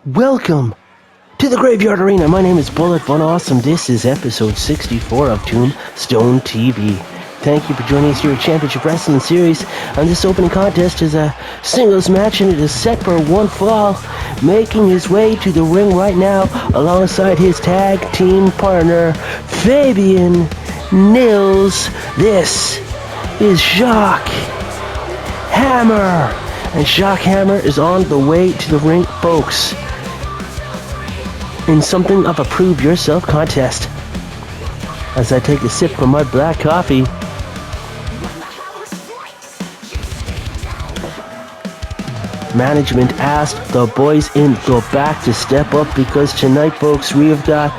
Welcome to the Graveyard Arena. My name is Bullet Von Awesome. This is episode 64 of Tombstone TV. Thank you for joining us here at Championship Wrestling Series. And this opening contest is a singles match, and it is set for one fall. Making his way to the ring right now alongside his tag team partner, Fabian Nils. This is Jacques Hammer. And Jacques Hammer is on the way to the ring, folks, in something of a prove-yourself contest. As I take a sip from my black coffee, management asked the boys in the back to step up because tonight, folks, we have got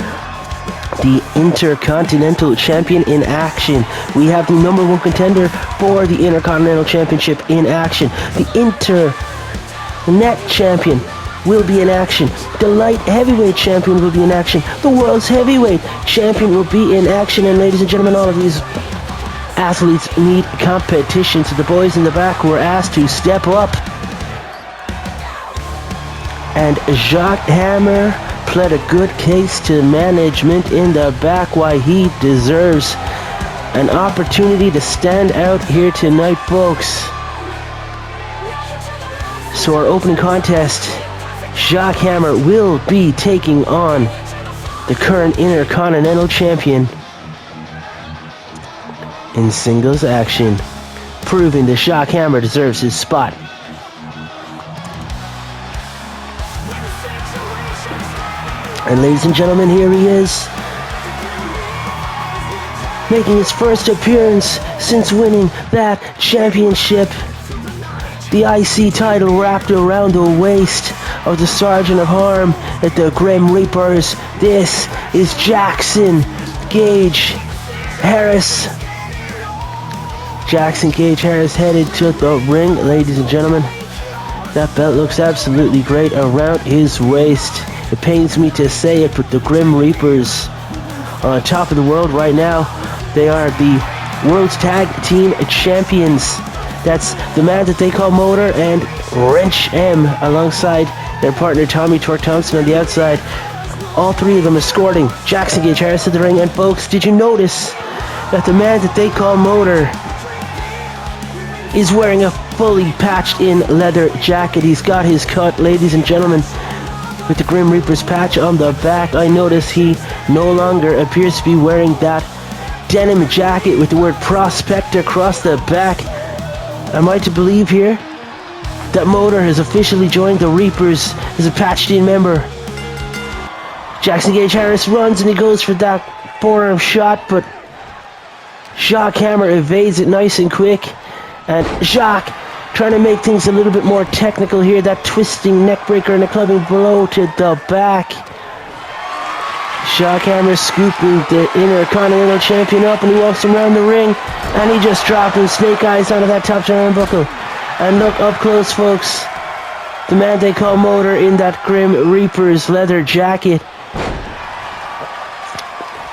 the Intercontinental Champion in action. We have the number one contender for the Intercontinental Championship in action. The Internet Champion will be in action. The Light Heavyweight Champion will be in action. The World's Heavyweight Champion will be in action. And ladies and gentlemen, all of these athletes need competition. So the boys in the back were asked to step up. And Jacques Hammer pled a good case to management in the back why he deserves an opportunity to stand out here tonight, folks. So our opening contest, Jacques Hammer will be taking on the current Intercontinental Champion in singles action, proving that Jacques Hammer deserves his spot. And ladies and gentlemen, here he is, making his first appearance since winning that championship. The IC title wrapped around the waist of the Sergeant of Harm at the Grim Reapers. This is Jackson Gage Harris. Jackson Gage Harris headed to the ring, ladies and gentlemen. That belt looks absolutely great around his waist. It pains me to say it, but the Grim Reapers are on top of the world right now. They are the World's Tag Team Champions. That's the man that they call Motor and Wrench M, alongside their partner Tommy Torque Thompson on the outside. All three of them escorting Jackson Gage Harris to the ring. And folks, did you notice that the man that they call Motor is wearing a fully patched in leather jacket? He's got his cut, ladies and gentlemen, with the Grim Reaper's patch on the back. I notice he no longer appears to be wearing that denim jacket with the word Prospector across the back. Am I to believe here that Motor has officially joined the Reapers as a patched-in member? Jackson Gage Harris runs and he goes for that forearm shot, but Jacques Hammer evades it nice and quick. And Jacques trying to make things a little bit more technical here. That twisting neckbreaker and a clubbing blow to the back. Jacques Hammer scooping the Intercontinental Champion up, and he walks him around the ring, and he just dropped him snake eyes onto that top turnbuckle. And look up close, folks. The man they call Motor in that Grim Reaper's leather jacket.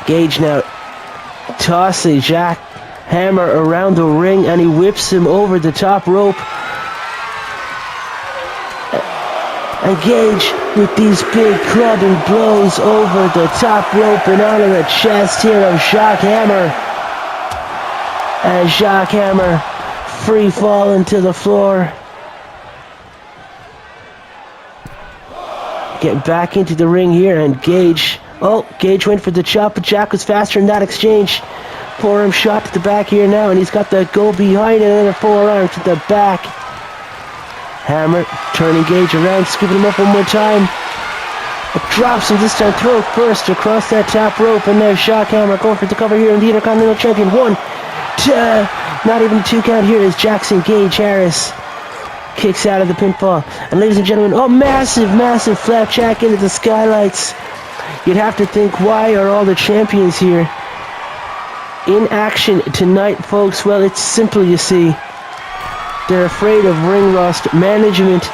Gage now tossing Jacques Hammer around the ring, and he whips him over the top rope. And Gage with these big clubbing blows over the top rope and onto the chest here of Jacques Hammer. And Jacques Hammer free falling to the floor. Getting back into the ring here, and Gage went for the chop, but Jack was faster in that exchange. Forearm shot to the back here now, and he's got the go behind and then a forearm to the back. Hammer turning Gage around, scooping him up one more time. It drops him this time, throat first across that top rope, and now Jacques Hammer going for the cover here in the Intercontinental Champion. 1, 2, not even a 2 count here as Jackson Gage Harris kicks out of the pinfall. And ladies and gentlemen, massive flapjack into the skylights. You'd have to think, why are all the champions here in action tonight, folks? Well, it's simple, you see. They're afraid of ring rust. Management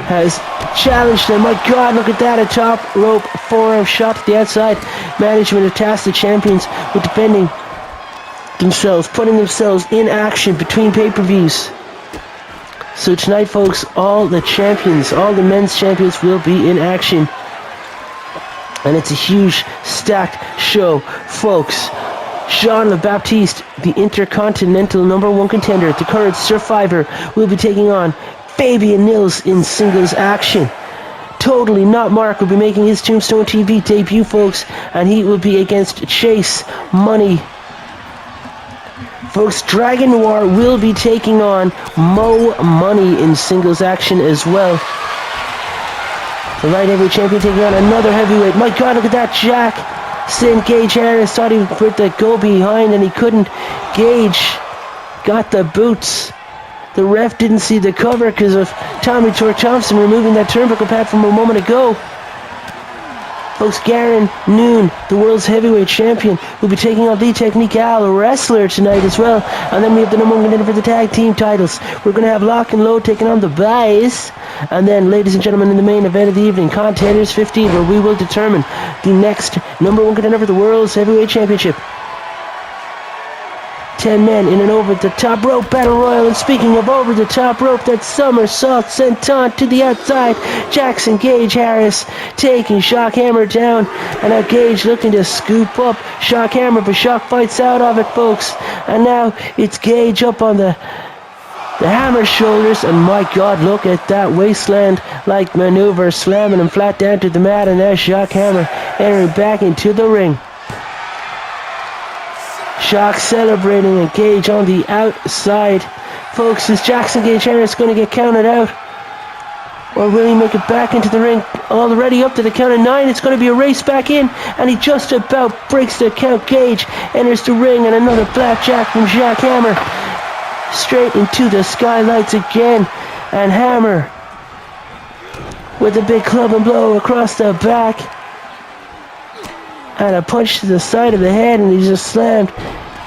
has challenged them. My God, look at that. A top rope forearm shot to the outside. Management have tasked the champions with defending themselves, putting themselves in action between pay-per-views. So tonight, folks, all the champions, all the men's champions will be in action. And it's a huge, stacked show, folks. Jean Le Baptiste, the Intercontinental #1 contender, the current survivor, will be taking on Fabian Nils in singles action. Totally Not Mark will be making his Tombstone TV debut, folks, and he will be against Chase Money. Folks, Dragon Noir will be taking on Mo Money in singles action as well. The light heavyweight champion taking on another heavyweight. My God, look at that, Jackson Gage Harris thought he would put the go behind and he couldn't. Gage got the boots. The ref didn't see the cover because of Tommy Tombstone removing that turnbuckle pad from a moment ago. Folks, Garen Noon, the world's heavyweight champion, will be taking on the Technical wrestler tonight as well. And then we have the #1 contender for the tag team titles. We're going to have Lock and Load taking on the Bays. And then, ladies and gentlemen, in the main event of the evening, Contenders 15, where we will determine the next #1 contender for the world's heavyweight championship. 10 men in an over-the-top rope battle royal. And speaking of over-the-top rope, that somersault senton to the outside. Jackson Gage Harris taking Shock Hammer down. And now Gage looking to scoop up Shock Hammer, but Shock fights out of it, folks. And now it's Gage up on the Hammer shoulders. And my God, look at that wasteland-like maneuver, slamming him flat down to the mat. And now Shock Hammer entering back into the ring. Shock celebrating and Gage on the outside. Folks, is Jackson Gage Harris going to get counted out? Or will he make it back into the ring? Already up to the count of 9. It's going to be a race back in. And he just about breaks the count. Gage enters the ring and another blackjack from Shock Hammer. Straight into the skylights again. And Hammer with a big club and blow across the back. And a punch to the side of the head, and he just slammed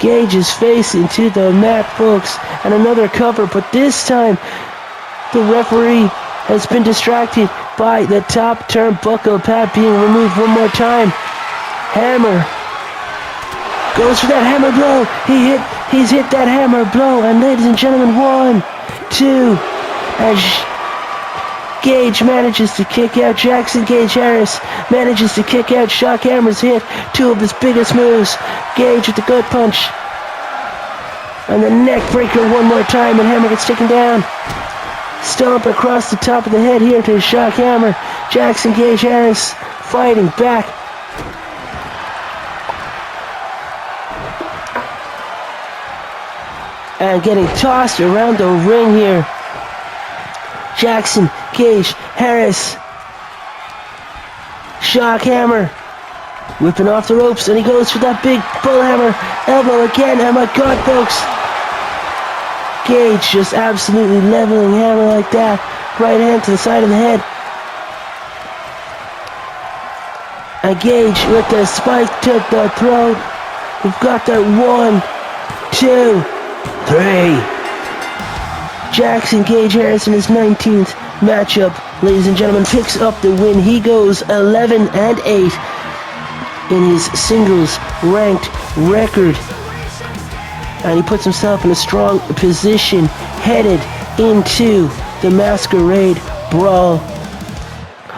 Gage's face into the mat, folks. And another cover, but this time the referee has been distracted by the top turnbuckle pad being removed one more time. Hammer goes for that hammer blow. He's hit that hammer blow, and ladies and gentlemen, 1, 2, as Gage manages to kick out. Jackson Gage Harris manages to kick out. Shock Hammer's hit 2 of his biggest moves. Gage with the gut punch. And the neck breaker one more time, and Hammer gets taken down. Stomp across the top of the head here to Shock Hammer. Jackson Gage Harris fighting back. And getting tossed around the ring here. Jackson Gage Harris. Shock Hammer whipping off the ropes, and he goes for that big bull hammer elbow again. And my God, folks, Gage just absolutely leveling Hammer like that. Right hand to the side of the head. And Gage with the spike to the throat. We've got that 1, 2, 3. Jackson Gage Harris in his 19th matchup, ladies and gentlemen, picks up the win. He goes 11-8 in his singles ranked record. And he puts himself in a strong position headed into the Masquerade Brawl.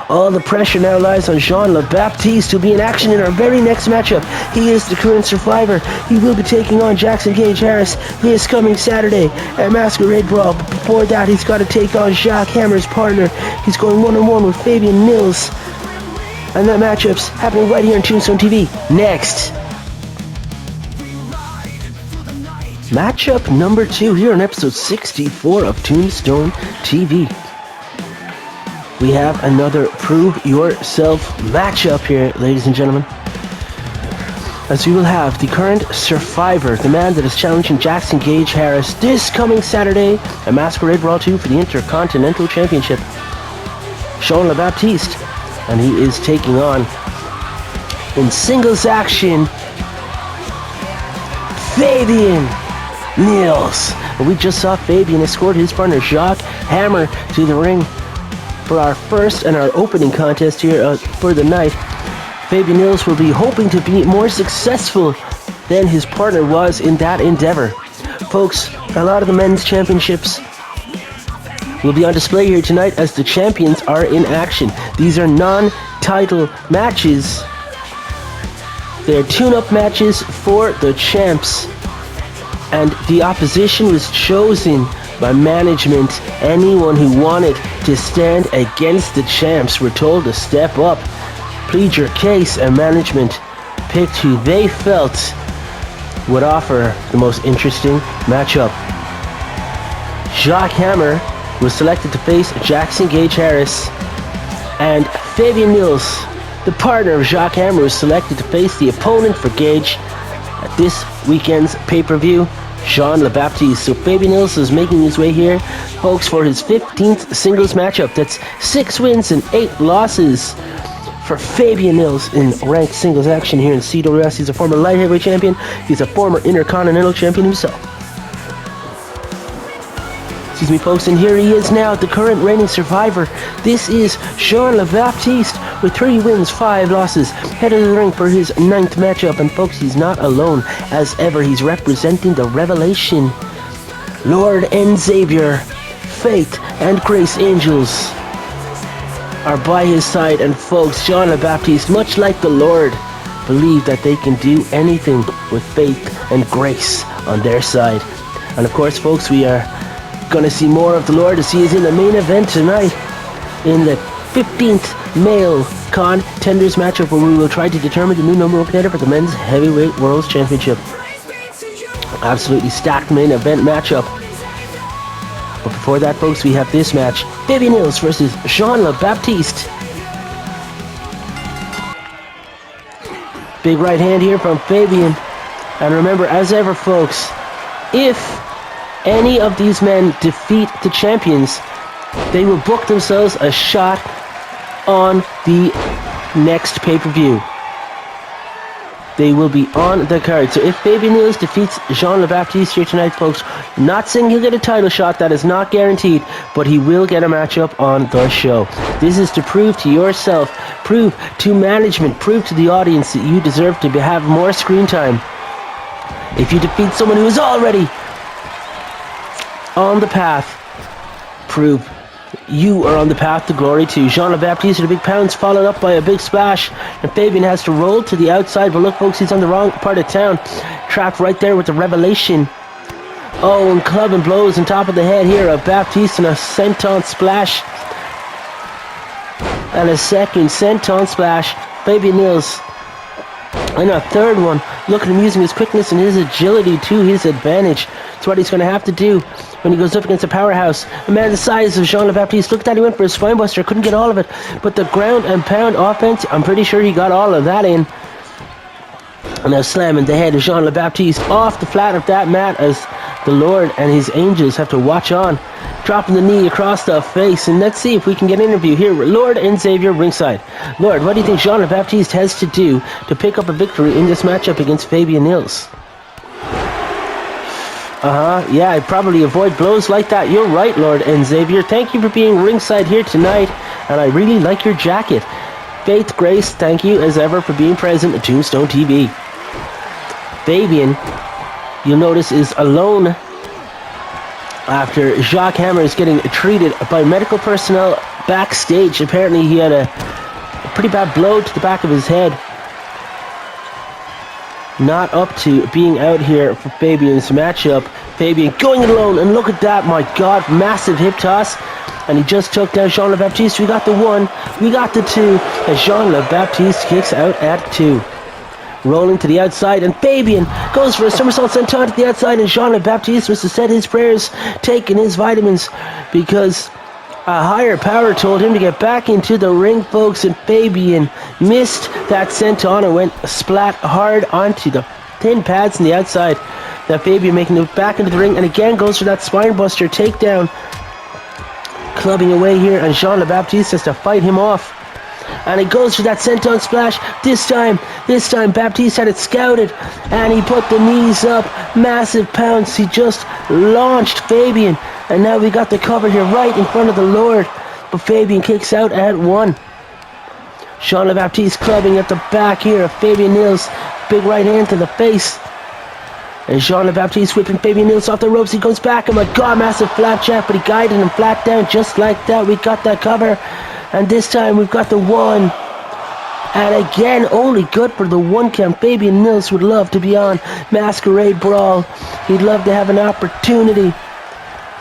All the pressure now lies on Jean Le Baptiste to be in action in our very next matchup. He is the current survivor. He will be taking on Jackson Gage Harris this coming Saturday at Masquerade Brawl. But before that, he's got to take on Shock Hammer's partner. He's going 1-on-1 with Fabian Nils. And that matchup's happening right here on Tombstone TV. Next, matchup number 2 here on episode 64 of Tombstone TV. We have another Prove Yourself matchup here, ladies and gentlemen. As we will have the current survivor, the man that is challenging Jackson Gage Harris this coming Saturday at Masquerade Brawl 2 for the Intercontinental Championship, Jean Le Baptiste. And he is taking on, in singles action, Fabian Nils. And we just saw Fabian escort his partner Shock Hammer to the ring for our first and our opening contest here for the night. Fabian Nils will be hoping to be more successful than his partner was in that endeavor. Folks, a lot of the men's championships will be on display here tonight as the champions are in action. These are non-title matches. They're tune-up matches for the champs. And the opposition was chosen by management. Anyone who wanted to stand against the champs were told to step up, plead your case, and management picked who they felt would offer the most interesting matchup. Jacques Hammer was selected to face Jackson Gage Harris, and Fabian Mills, the partner of Jacques Hammer, was selected to face the opponent for Gage at this weekend's pay-per-view, Jean Le-Baptiste. So Fabian Mills is making his way here, folks, for his 15th singles matchup. That's 6 wins and 8 losses for Fabian Mills in ranked singles action here in CWS. He's a former light heavyweight champion. He's a former intercontinental champion himself. Excuse me, folks, and here he is now, the current reigning survivor. This is Jean Le-Baptiste with 3 wins, 5 losses, head of the ring for his 9th matchup. And folks, he's not alone. As ever, he's representing the Revelation. Lord and Xavier, Faith and Grace Angels are by his side. And folks, Jean Le-Baptiste, much like the Lord, believe that they can do anything with faith and grace on their side. And of course, folks, we are going to see more of the Lord as he is in the main event tonight in the 15th male contenders matchup, where we will try to determine the new number 1 contender for the men's heavyweight world championship. Absolutely stacked main event matchup. But before that, folks, we have this match: Fabian Mills versus Jean Le-Baptiste. Big right hand here from Fabian. And remember, as ever, folks, if any of these men defeat the champions, they will book themselves a shot on the next pay-per-view. They will be on the card. So if Fabian Mills defeats Jean Le-Baptiste here tonight, folks, not saying he'll get a title shot, that is not guaranteed, but he will get a matchup on the show. This is to prove to yourself, prove to management, prove to the audience that you deserve to have more screen time. If you defeat someone who is already on the path, prove you are on the path to glory too. Jean Le-Baptiste with a big pounce, followed up by a big splash, and Fabian has to roll to the outside, but look, folks, he's on the wrong part of town, trapped right there with the Revelation. Oh, and club and blows on top of the head here of Baptiste, and a senton splash, and a second senton splash. Fabian Mills, and a third one. Look at him using his quickness and his agility to his advantage. That's what he's going to have to do when he goes up against a powerhouse. A man the size of Jean Le-Baptiste. Look at that, he went for a spinebuster, couldn't get all of it. But the ground and pound offense, I'm pretty sure he got all of that in. And now slamming the head of Jean Le-Baptiste off the flat of that mat as the Lord and his angels have to watch on. Dropping the knee across the face. And let's see if we can get an interview here with Lord and Xavier ringside. Lord, what do you think Jean Le-Baptiste has to do to pick up a victory in this matchup against Fabian Mills? Yeah, I'd probably avoid blows like that. You're right, Lord and Xavier. Thank you for being ringside here tonight, and I really like your jacket. Faith, Grace, thank you as ever for being present at Tombstone TV. Fabian, you'll notice, is alone after Jacques Hammer is getting treated by medical personnel backstage. Apparently he had a pretty bad blow to the back of his head. Not up to being out here for Fabian's matchup. Fabian going it alone, and look at that, my God, massive hip toss. And he just took down Jean Le-Baptiste. We got the 1, we got the 2, as Jean Le-Baptiste kicks out at 2. Rolling to the outside, and Fabian goes for a somersault senton to the outside, and Jean Le-Baptiste was to said his prayers, taking his vitamins, because a higher power told him to get back into the ring, folks, and Fabian missed that senton and went splat hard onto the thin pads on the outside. Now Fabian making it back into the ring, and again goes for that spinebuster takedown. Clubbing away here, and Jean Le-Baptiste has to fight him off. And he goes for that senton splash. This time Baptiste had it scouted, and he put the knees up. Massive pounce. He just launched Fabian, and now we got the cover here right in front of the Lord. But Fabian kicks out at 1. Jean Le-Baptiste clubbing at the back here of Fabian Mills. Big right hand to the face. And Jean Le Baptiste whipping Fabian Nils off the ropes. He goes back. Oh my god, massive flapjack, but he guided him flat down just like that. We got that cover. And this time we've got the one. And again, only good for the one count. Fabian Nils would love to be on Masquerade Brawl. He'd love to have an opportunity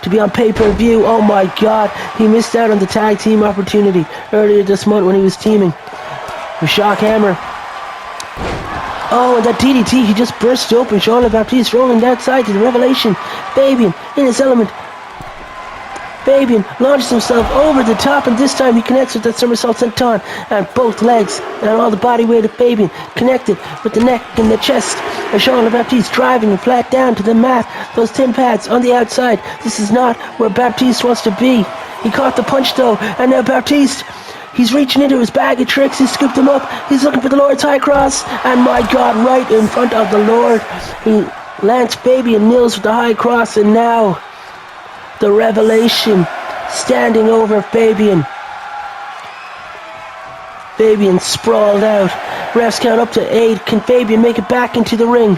to be on pay-per-view. Oh my god, he missed out on the tag team opportunity earlier this month when he was teaming with Shock Hammer. Oh, and that DDT, he just burst open. Jean Le Baptiste rolling outside to the Revelation. Fabian in his element. Fabian launches himself over the top, and this time he connects with that somersault senton, and both legs and all the body weight of Fabian connected with the neck and the chest. And Jean Le Baptiste driving him flat down to the mat. Those 10 pads on the outside. This is not where Baptiste wants to be. He caught the punch though, and now Baptiste, he's reaching into his bag of tricks. He scooped him up. He's looking for the Lord's High Cross. And my God, right in front of the Lord, he lands Fabian Nils with the High Cross. And now the Revelation standing over Fabian. Fabian sprawled out. Refs count up to 8. Can Fabian make it back into the ring?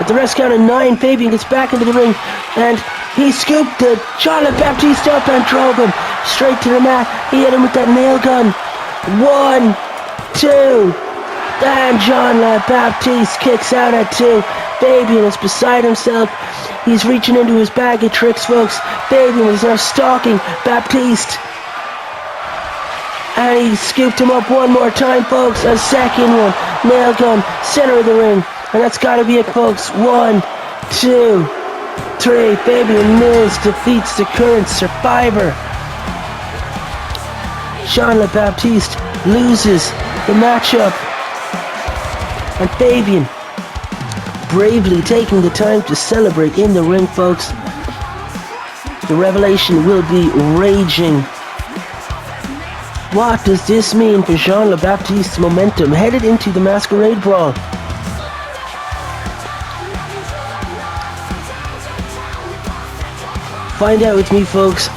At the refs count of 9, Fabian gets back into the ring. And he scooped the Jean Le Baptiste up and drove him straight to the mat. He hit him with that nail gun. 1, 2. And Jean Le Baptiste kicks out at 2. Fabian is beside himself. He's reaching into his bag of tricks, folks. Fabian is now stalking Baptiste. And he scooped him up one more time, folks. A second one. Nail gun, center of the ring. And that's got to be it, folks. 1, 2, 3. Fabian Nils defeats the current survivor. Jean Le Baptiste loses the matchup. And Fabian bravely taking the time to celebrate in the ring, folks. The Revelation will be raging. What does this mean for Jean Le Baptiste's momentum headed into the Masquerade Brawl? Find out with me, folks.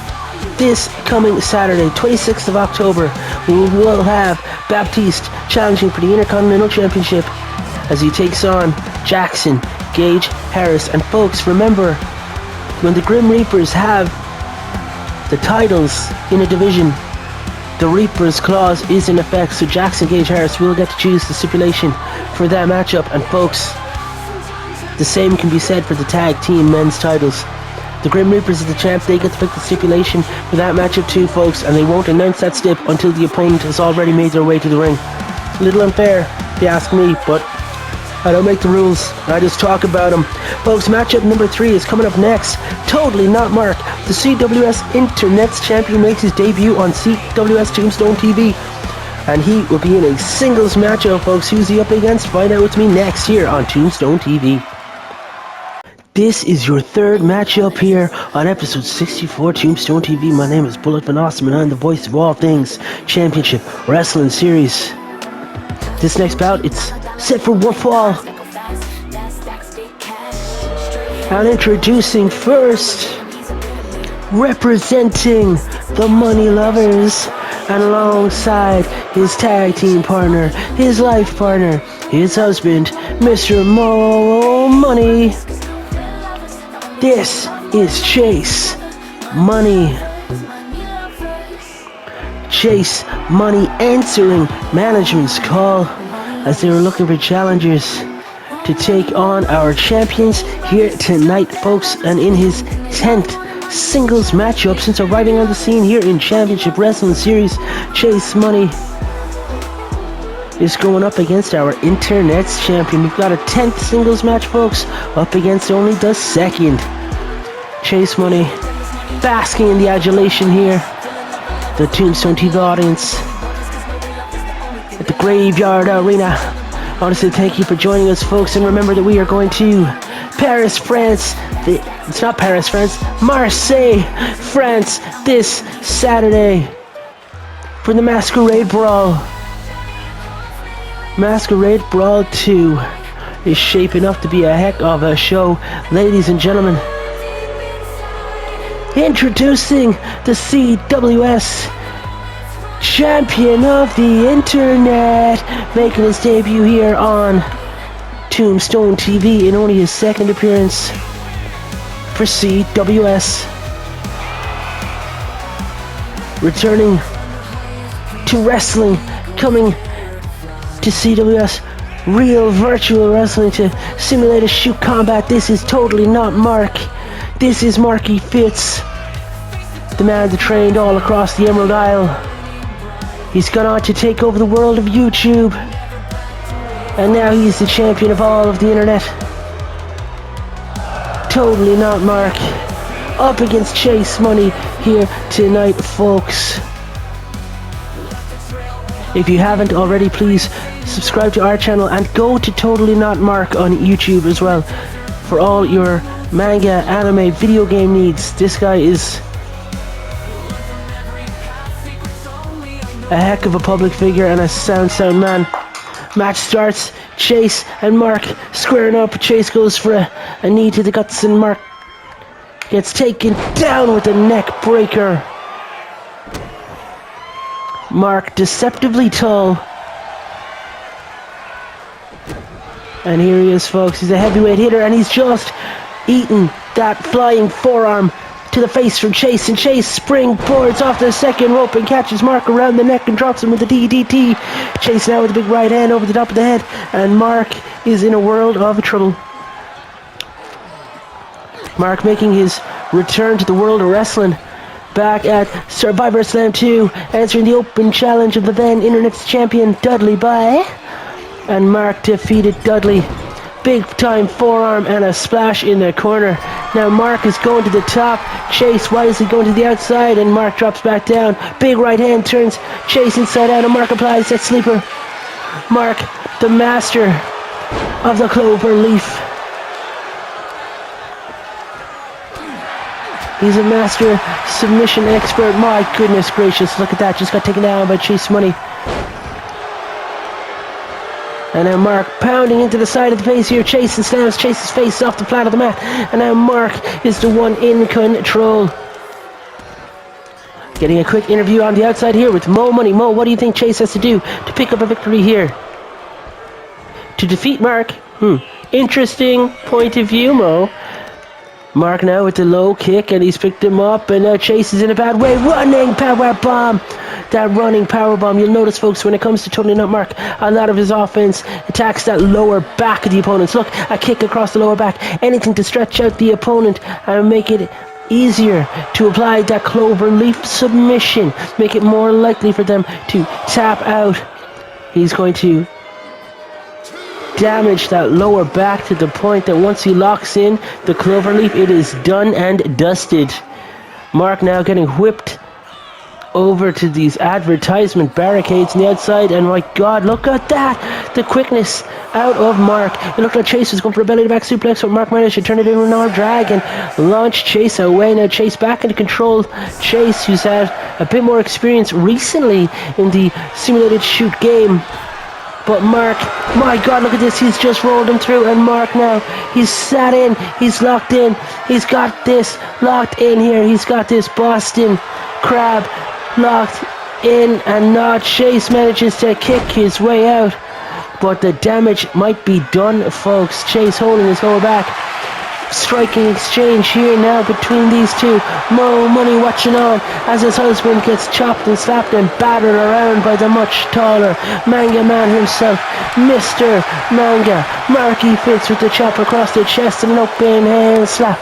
This coming Saturday, 26th of October, we will have Baptiste challenging for the Intercontinental Championship as he takes on Jackson, Gage, Harris. And folks, remember, when the Grim Reapers have the titles in a division, the Reapers clause is in effect, so Jackson, Gage, Harris will get to choose the stipulation for that matchup. And folks, the same can be said for the tag team men's titles. The Grim Reapers are the champ. They get to pick the stipulation for that matchup too, folks, and they won't announce that stip until the opponent has already made their way to the ring. It's a little unfair, if you ask me, but I don't make the rules. I just talk about them. Folks, matchup number 3 is coming up next. Totally not Mark. The CWS Internet's champion makes his debut on CWS Tombstone TV. And he will be in a singles matchup, folks. Who's he up against? Find out with me next here on Tombstone TV. This is your third matchup here on episode 64 Tombstone TV. My name is Bullet Van Awesome, and I'm the voice of all things Championship Wrestling Series. This next bout, it's set for one fall. And introducing first, representing the Money Lovers, and alongside his tag team partner, his life partner, his husband, Mr. Mo Money. This is Chase Money. Chase Money answering management's call as they were looking for challengers to take on our champions here tonight, folks. And in his 10th singles matchup since arriving on the scene here in Championship Wrestling Series, Chase Money is going up against our Internet's champion. We've got a 10th singles match, folks, up against only the 2nd. Chase Money basking in the adulation here. The Tombstone TV audience at the Graveyard Arena. I want to say thank you for joining us, folks, and remember that we are going to Paris, France. It's not Paris, France. Marseille, France this Saturday for the Masquerade Brawl. Masquerade Brawl 2 is shaping up to be a heck of a show, ladies and gentlemen. Introducing the CWS champion of the internet, making his debut here on Tombstone TV in only his second appearance for CWS. Returning to wrestling, coming to CWS. Real virtual wrestling to simulate a shoot combat. This is totally not Mark. This is Marky Fitz, the man that trained all across the Emerald Isle. He's gone on to take over the world of YouTube, and now he's the champion of all of the internet. Totally not Mark. Up against Chase Money here tonight, folks. If you haven't already, please subscribe to our channel and go to Totally Not Mark on YouTube as well for all your manga, anime, video game needs. This guy is a heck of a public figure and a sound man. Match starts. Chase and Mark squaring up. Chase goes for a knee to the guts, and Mark gets taken down with a neck breaker. Mark deceptively tall. And here he is, folks. He's a heavyweight hitter, and he's just eaten that flying forearm to the face from Chase, and Chase springboards off the second rope and catches Mark around the neck and drops him with the DDT. Chase now with a big right hand over the top of the head, and Mark is in a world of trouble. Mark making his return to the world of wrestling, back at Survivor Slam 2, answering the open challenge of the then Internet's champion Dudley Bye. And Mark defeated Dudley. Big time forearm and a splash in the corner. Now Mark is going to the top. Chase wisely going to the outside, and Mark drops back down. Big right hand turns Chase inside out, and Mark applies that sleeper. Mark, the master of the clover leaf. He's a master submission expert. My goodness gracious, look at that. Just got taken down by Chase Money. And now Mark pounding into the side of the face here. Chase and slams Chase's face off the flat of the mat. And now Mark is the one in control. Getting a quick interview on the outside here with Mo Money. Mo, what do you think Chase has to do to pick up a victory here? To defeat Mark? Interesting point of view, Mo. Mark now with the low kick, and he's picked him up, and now Chase is in a bad way. Running power bomb. That running power bomb. You'll notice, folks, when it comes to Totally Not Mark, a lot of his offense attacks that lower back of the opponents. Look, a kick across the lower back. Anything to stretch out the opponent and make it easier to apply that clover leaf submission. Make it more likely for them to tap out. He's going to damage that lower back to the point that once he locks in the clover leaf, it is done and dusted. Mark now getting whipped over to these advertisement barricades on the outside, and my god, look at that, the quickness out of Mark. It looked like Chase was going for a belly to back suplex, but Mark managed to turn it into an arm drag and launch Chase away. Now Chase back into control. Chase, who's had a bit more experience recently in the simulated shoot game. But Mark, my god, look at this, he's just rolled him through, and Mark now, he's sat in, he's locked in, he's got this locked in here, he's got this Boston Crab locked in, and now Chase manages to kick his way out. But the damage might be done, folks. Chase holding his lower back. Striking exchange here now between these two. Mo Money watching on as his husband gets chopped and slapped and battered around by the much taller Manga Man himself, Mr. Manga. Marky Fitz with the chop across the chest and an open hand slap.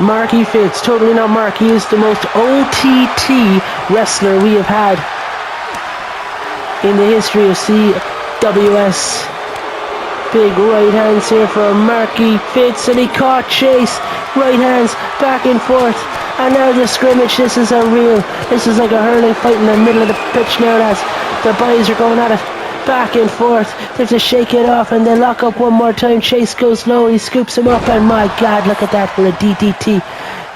Marky Fitz, Totally Not Mark. He is the most OTT wrestler we have had in the history of CWS. Big right hands here for Marky Fitz, and he caught Chase. Right hands back and forth, and now the scrimmage. This is like a hurling fight in the middle of the pitch now as the boys are going at it back and forth. They have to shake it off, and they lock up one more time. Chase goes low, he scoops him up, and my god, look at that for a DDT.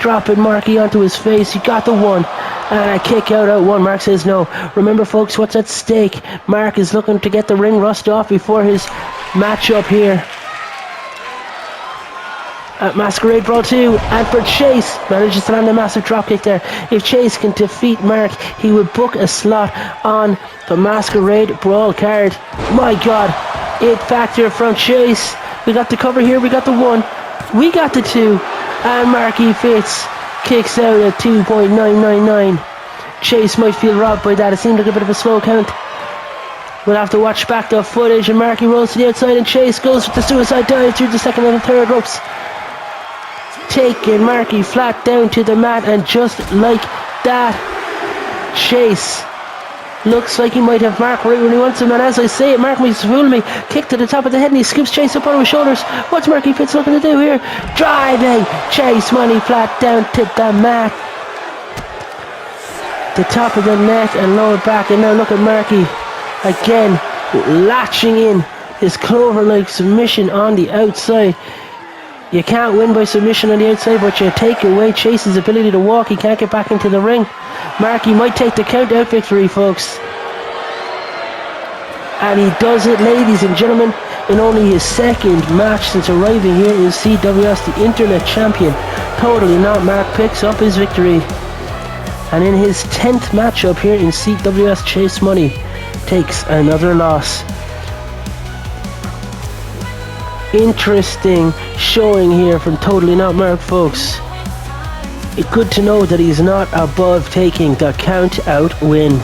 Dropping Marky onto his face. He got the one, and a kick out one. Mark says no. Remember, folks, what's at stake? Mark is looking to get the ring rust off before his matchup here. Masquerade Brawl 2, and for Chase, manages to land a massive dropkick there. If Chase can defeat Mark, he would book a slot on the Masquerade Brawl card. My God, it factor from Chase. We got the cover here, we got the 1, we got the 2, and Marky Fitz kicks out at 2.999. Chase might feel robbed by that. It seemed like a bit of a slow count. We'll have to watch back the footage, and Marky rolls to the outside, and Chase goes with the suicide dive through the second and the third ropes, taking Marky flat down to the mat, and just like that, Chase looks like he might have Mark right when he wants him, and as I say it, Mark might fool me. Kick to the top of the head, and he scoops Chase up on his shoulders. What's Marky Fitz looking to do here? Driving Chase Money flat down to the mat, the top of the neck and lower back, and now look at Marky again latching in his clover-like submission on the outside. You can't win by submission on the outside, but you take away Chase's ability to walk. He can't get back into the ring. Marky might take the count out victory, folks, and he does it, ladies and gentlemen, in only his second match since arriving here in CWS. The internet champion, Totally Not Mark, picks up his victory. And in his 10th matchup here in CWS, Chase Money takes another loss. Interesting showing here from Totally Not Mark, folks. It's good to know that he's not above taking the count out win.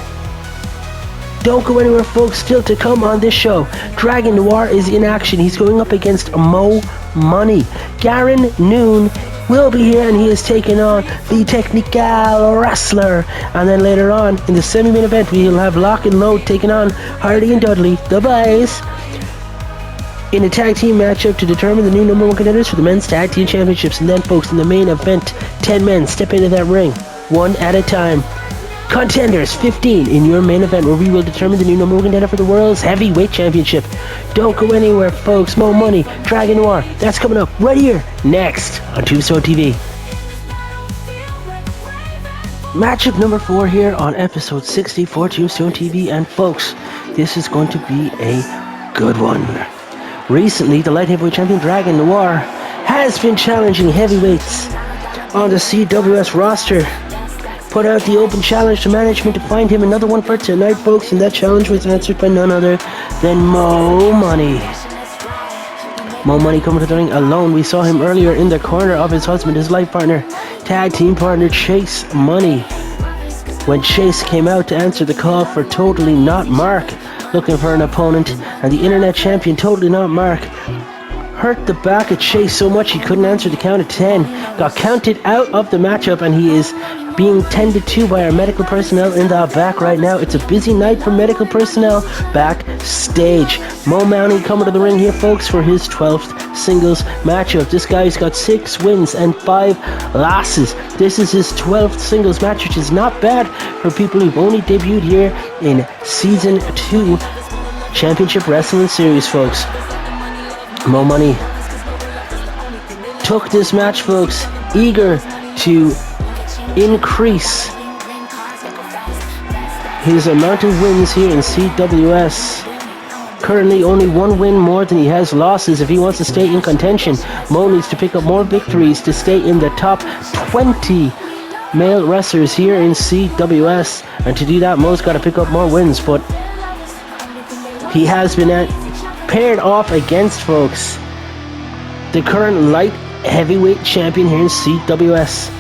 Don't go anywhere, folks. Still to come on this show, Dragon Noir is in action. He's going up against Mo Money. Garen Noon will be here, and he is taking on the Technical Wrestler. And then later on in the semi-main event, we'll have Lock and Load taking on Hardy and Dudley, the Boys, in a tag team matchup to determine the new number 1 contenders for the men's tag team championships. And then, folks, in the main event, 10 men step into that ring, one at a time. Contenders 15 in your main event, where we will determine the new number 1 contender for the world's heavyweight championship. Don't go anywhere, folks. Mo Money, Dragon Noir, that's coming up right here next on Tombstone TV. Matchup number 4 here on episode 60 for Tombstone TV, and folks, this is going to be a good one. Recently, the light heavyweight champion Dragon Noir has been challenging heavyweights on the CWS roster. Put out the open challenge to management to find him another one for tonight, folks, and that challenge was answered by none other than Mo Money. Mo Money coming to the ring alone. We saw him earlier in the corner of his husband, his life partner, tag team partner Chase Money, when Chase came out to answer the call for Totally Not Mark, looking for an opponent, and the internet champion Totally Not Mark hurt the back of Chase so much he couldn't answer the count of 10, got counted out of the matchup, and he is being tended to by our medical personnel in the back right now. It's a busy night for medical personnel backstage. Mo Money coming to the ring here, folks, for his 12th singles matchup. This guy's got 6 wins and 5 losses. This is his 12th singles match, which is not bad for people who've only debuted here in Season 2 Championship Wrestling Series, folks. Mo Money took this match, folks, eager to increase his amount of wins here in CWS. Currently only 1 win more than he has losses. If he wants to stay in contention, Mo needs to pick up more victories to stay in the top 20 male wrestlers here in CWS. And to do that, Mo's got to pick up more wins, but he has been paired off against, folks, the current light heavyweight champion here in CWS.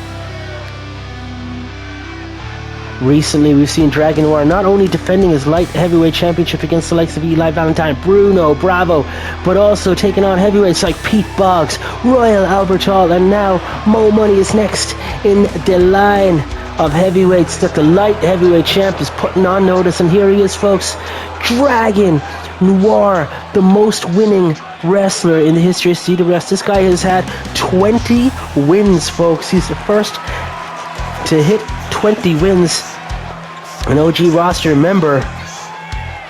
Recently, we've seen Dragon Noir not only defending his light heavyweight championship against the likes of Eli Valentine, Bruno Bravo, but also taking on heavyweights like Pete Boggs, Royal Albert Hall, and now Mo Money is next in the line of heavyweights that the light heavyweight champ is putting on notice. And here he is, folks, Dragon Noir, the most winning wrestler in the history of CWS. This guy has had 20 wins, folks. He's the first to hit 20 wins, an OG roster member,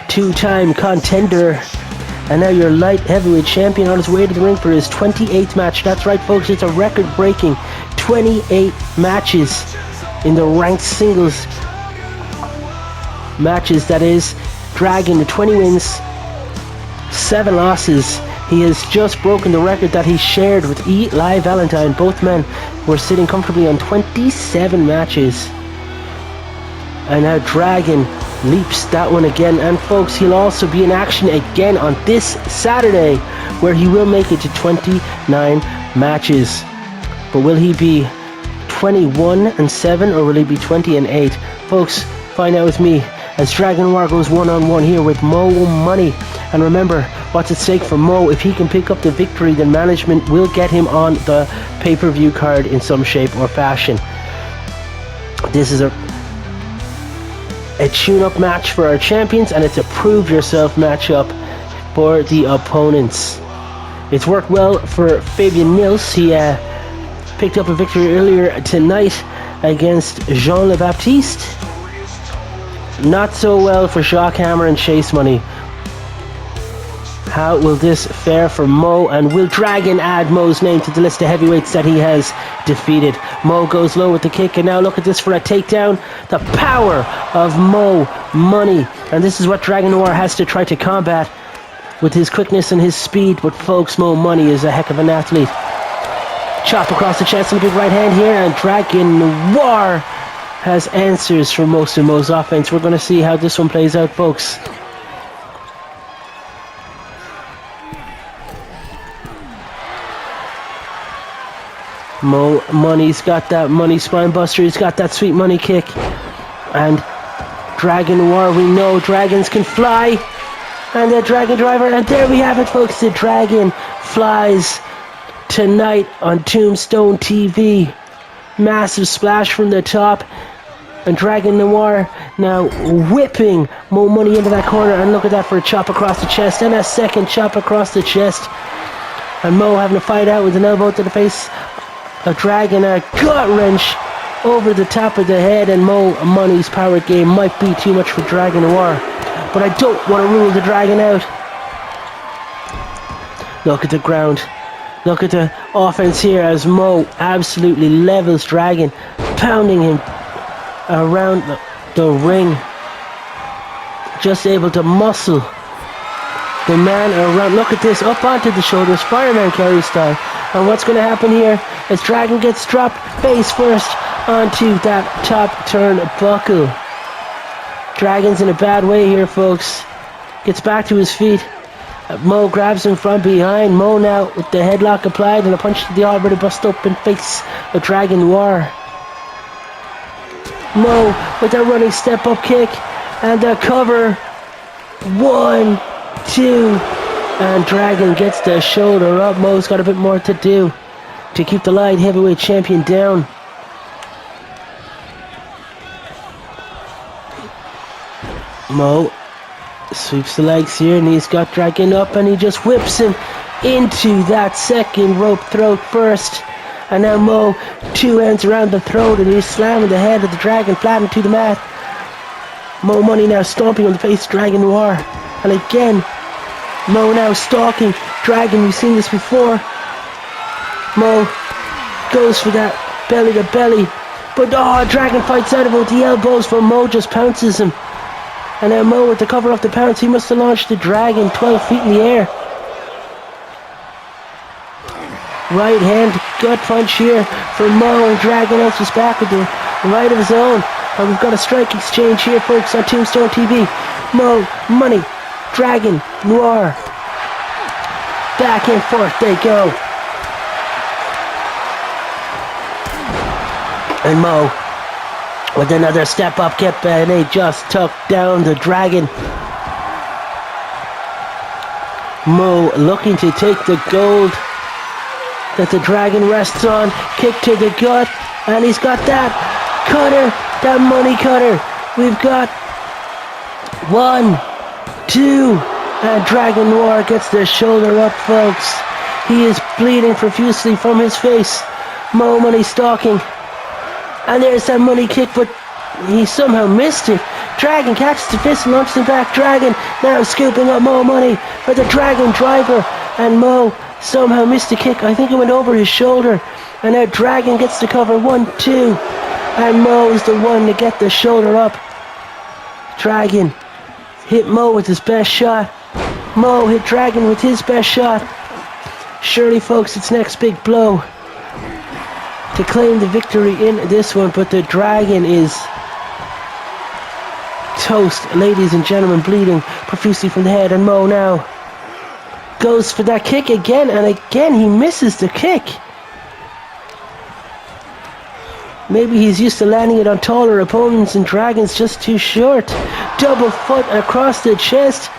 2-time contender, and now your light heavyweight champion on his way to the ring for his 28th match. That's right, folks, it's a record-breaking 28 matches in the ranked singles matches. That is, Dragon, 20 wins, 7 losses, He has just broken the record that he shared with Eli Valentine. Both men were sitting comfortably on 27 matches. And now Dragon leaps that one again. And folks, he'll also be in action again on this Saturday, where he will make it to 29 matches. But will he be 21-7 or will he be 20-8? Folks, find out with me as Dragon Noir goes one-on-one here with Mo Money. And remember, what's at stake for Mo? If he can pick up the victory, then management will get him on the pay-per-view card in some shape or fashion. This is a tune-up match for our champions, and it's a prove-yourself matchup for the opponents. It's worked well for Fabian Nils. He picked up a victory earlier tonight against Jean Le Baptiste. Not so well for Jacques Hammer and Chase Money. How will this fare for Mo, and will Dragon add Mo's name to the list of heavyweights that he has defeated? Mo goes low with the kick, and now look at this for a takedown. The power of Mo Money, and this is what Dragon Noir has to try to combat with his quickness and his speed. But folks, Mo Money is a heck of an athlete. Chop across the chest and a big right hand here, and Dragon Noir has answers for most of Mo's offense. We're going to see how this one plays out, folks. Mo Money's got that money spine buster. He's got that sweet money kick. And Dragon Noir, we know dragons can fly. And the Dragon Driver, and there we have it, folks. The Dragon flies tonight on Tombstone TV. Massive splash from the top. And Dragon Noir now whipping Mo Money into that corner. And look at that for a chop across the chest. And a second chop across the chest. And Mo having to fight out with an elbow to the face. A Dragon, a gut wrench over the top of the head, and Mo Money's power game might be too much for Dragon Noir. But I don't want to rule the Dragon out. Look at the ground. Look at the offense here as Mo absolutely levels Dragon, pounding him around the ring. Just able to muscle the man around. Look at this, up onto the shoulders, fireman carry style. And what's going to happen here as Dragon gets dropped face first onto that top turnbuckle. Dragon's in a bad way here, folks. Gets back to his feet. Mo grabs him from behind. Mo now with the headlock applied and a punch to the already bust open face of Dragon Noir. Mo with a running step up kick and the cover. 1, 2. And Dragon gets the shoulder up. Mo's got a bit more to do to keep the light heavyweight champion down. Mo sweeps the legs here, and he's got Dragon up, and he just whips him into that second rope throat first. And now Mo, 2 hands around the throat, and he's slamming the head of the Dragon flat into the mat. Mo Money now stomping on the face of Dragon Noir. And again, Mo now stalking Dragon. We've seen this before. Mo goes for that belly to belly. But Dragon fights out of it with the elbows, but Mo just pounces him. And now Mo with the cover off the pounce. He must have launched the Dragon 12 feet in the air. Right hand gut punch here for Mo, and Dragon answers back with the right of his own. And we've got a strike exchange here, folks, on Tombstone TV. Mo Money, Dragon Noir. Back and forth they go. And Mo with another step up kick, and they just took down the Dragon. Mo looking to take the gold that the Dragon rests on. Kick to the gut, and he's got that cutter, that money cutter. We've got 1, 2, and Dragon Noir gets the shoulder up, folks. He is bleeding profusely from his face. Mo Money stalking. And there's that money kick, but he somehow missed it. Dragon catches the fist and launches him back. Dragon now scooping up Mo Money for the Dragon Driver. And Mo somehow missed the kick. I think it went over his shoulder. And now Dragon gets the cover. 1, 2. And Mo is the one to get the shoulder up. Dragon hit Mo with his best shot. Mo hit Dragon with his best shot. Surely, folks, it's next big blow to claim the victory in this one, but the Dragon is toast, ladies and gentlemen, bleeding profusely from the head, and Mo now goes for that kick again, and again he misses the kick. Maybe he's used to landing it on taller opponents, and Dragon's just too short. Double foot across the chest.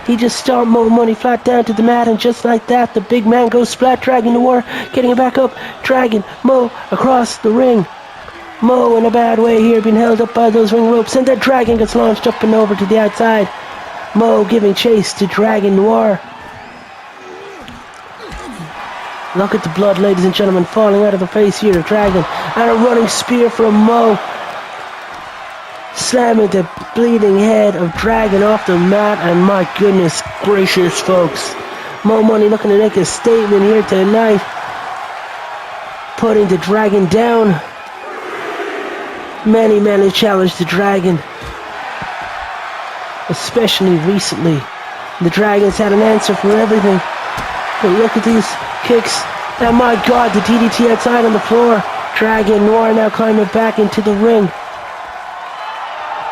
He just stomped Mo Money flat down to the mat, and just like that, the big man goes splat. Dragon Noir getting it back up. Dragon, Mo across the ring. Mo in a bad way here, being held up by those ring ropes, and the Dragon gets launched up and over to the outside. Mo giving chase to Dragon Noir. Look at the blood, ladies and gentlemen, falling out of the face here of Dragon. And a running spear from Mo. Slamming the bleeding head of Dragon off the mat. And my goodness gracious, folks. Mo Money looking to make a statement here tonight. Putting the Dragon down. Many men have challenged the Dragon. Especially recently. The Dragon's had an answer for everything. But look at these kicks, and my god, the DDT outside on the floor. Dragon Noir now climbing back into the ring.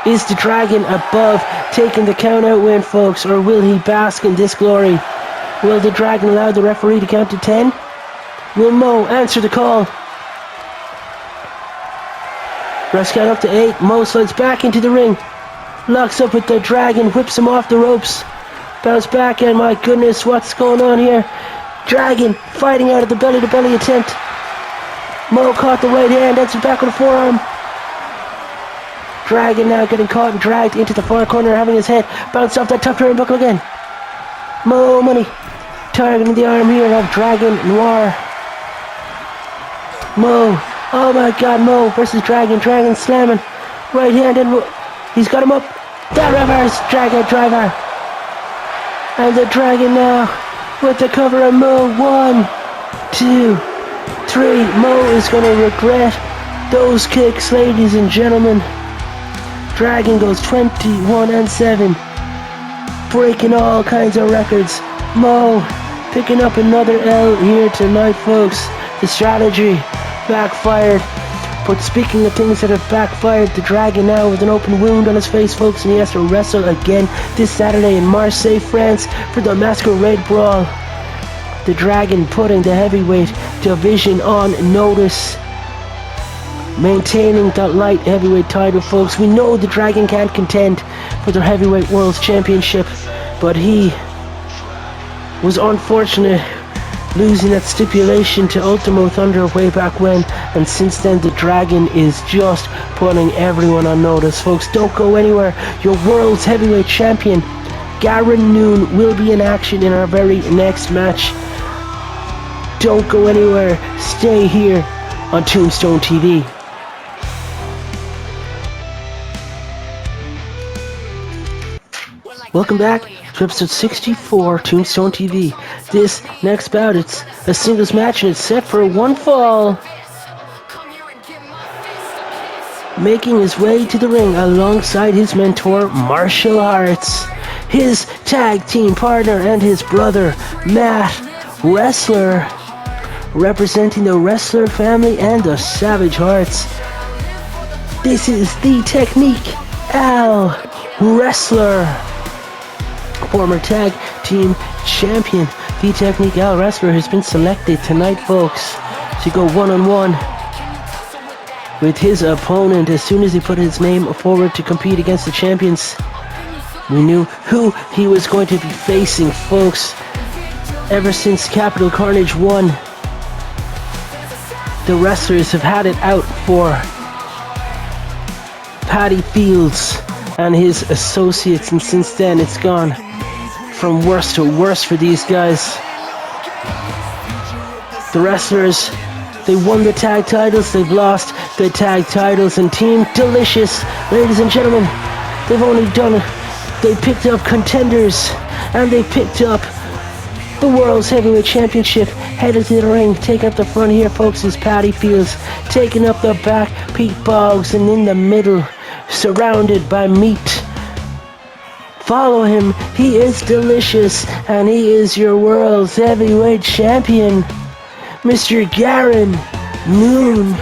Is the Dragon above taking the count out win, folks, or will he bask in this glory? Will the Dragon allow the referee to count to 10? Will Mo answer the call? Rest count up to 8. Mo slides back into the ring, locks up with the Dragon, whips him off the ropes, bounce back, and my goodness, what's going on here? Dragon fighting out of the belly-to-belly attempt. Mo caught the right hand, that's back with a forearm. Dragon now getting caught and dragged into the far corner, having his head bounced off that top turnbuckle again. Mo Money targeting the arm here of Dragon Noir. Mo, oh my god, Mo versus Dragon. Dragon slamming right hand, and he's got him up. That reverse Dragon driver. And the Dragon now with the cover of Mo. 1, 2, 3. Mo is going to regret those kicks, ladies and gentlemen. Dragon goes 21-7, breaking all kinds of records. Mo picking up another L here tonight, folks. The strategy backfired. But speaking of things that have backfired, the Dragon now with an open wound on his face, folks, and he has to wrestle again this Saturday in Marseille, France for the Masquerade Brawl. The Dragon putting the heavyweight division on notice, maintaining that light heavyweight title, folks. We know the Dragon can't contend for the heavyweight world championship, but he was unfortunate losing that stipulation to Ultimo Thunder way back when, and since then the Dragon is just putting everyone on notice, folks. Don't go anywhere. Your world's heavyweight champion Garen Noon will be in action in our very next match. Don't go anywhere. Stay here on Tombstone TV. Welcome back to episode 64, Tombstone TV. This next bout, it's a singles match and it's set for one fall. Making his way to the ring alongside his mentor, Martial Arts, his tag team partner and his brother, Matt Wrestler, representing the Wrestler family and the Savage Hearts. This is the Technique Al Wrestler, former tag team champion. The Technique Al Wrestler has been selected tonight, folks, to go one-on-one with his opponent. As soon as he put his name forward to compete against the champions, we knew who he was going to be facing, folks. Ever since Capital Carnage 1, the wrestlers have had it out for Paddy Fields and his associates, and since then it's gone from worse to worse for these guys. The wrestlers, they won the tag titles, they've lost the tag titles, and Team Delicious, ladies and gentlemen, they picked up contenders, and they picked up the World's Heavyweight Championship. Headed to the ring, taking up the front here, folks, is Paddy Fields. Taking up the back, Pete Boggs, and in the middle, surrounded by meat, Follow him. He is delicious, and he is your world's heavyweight champion, Mr. Garen Noon.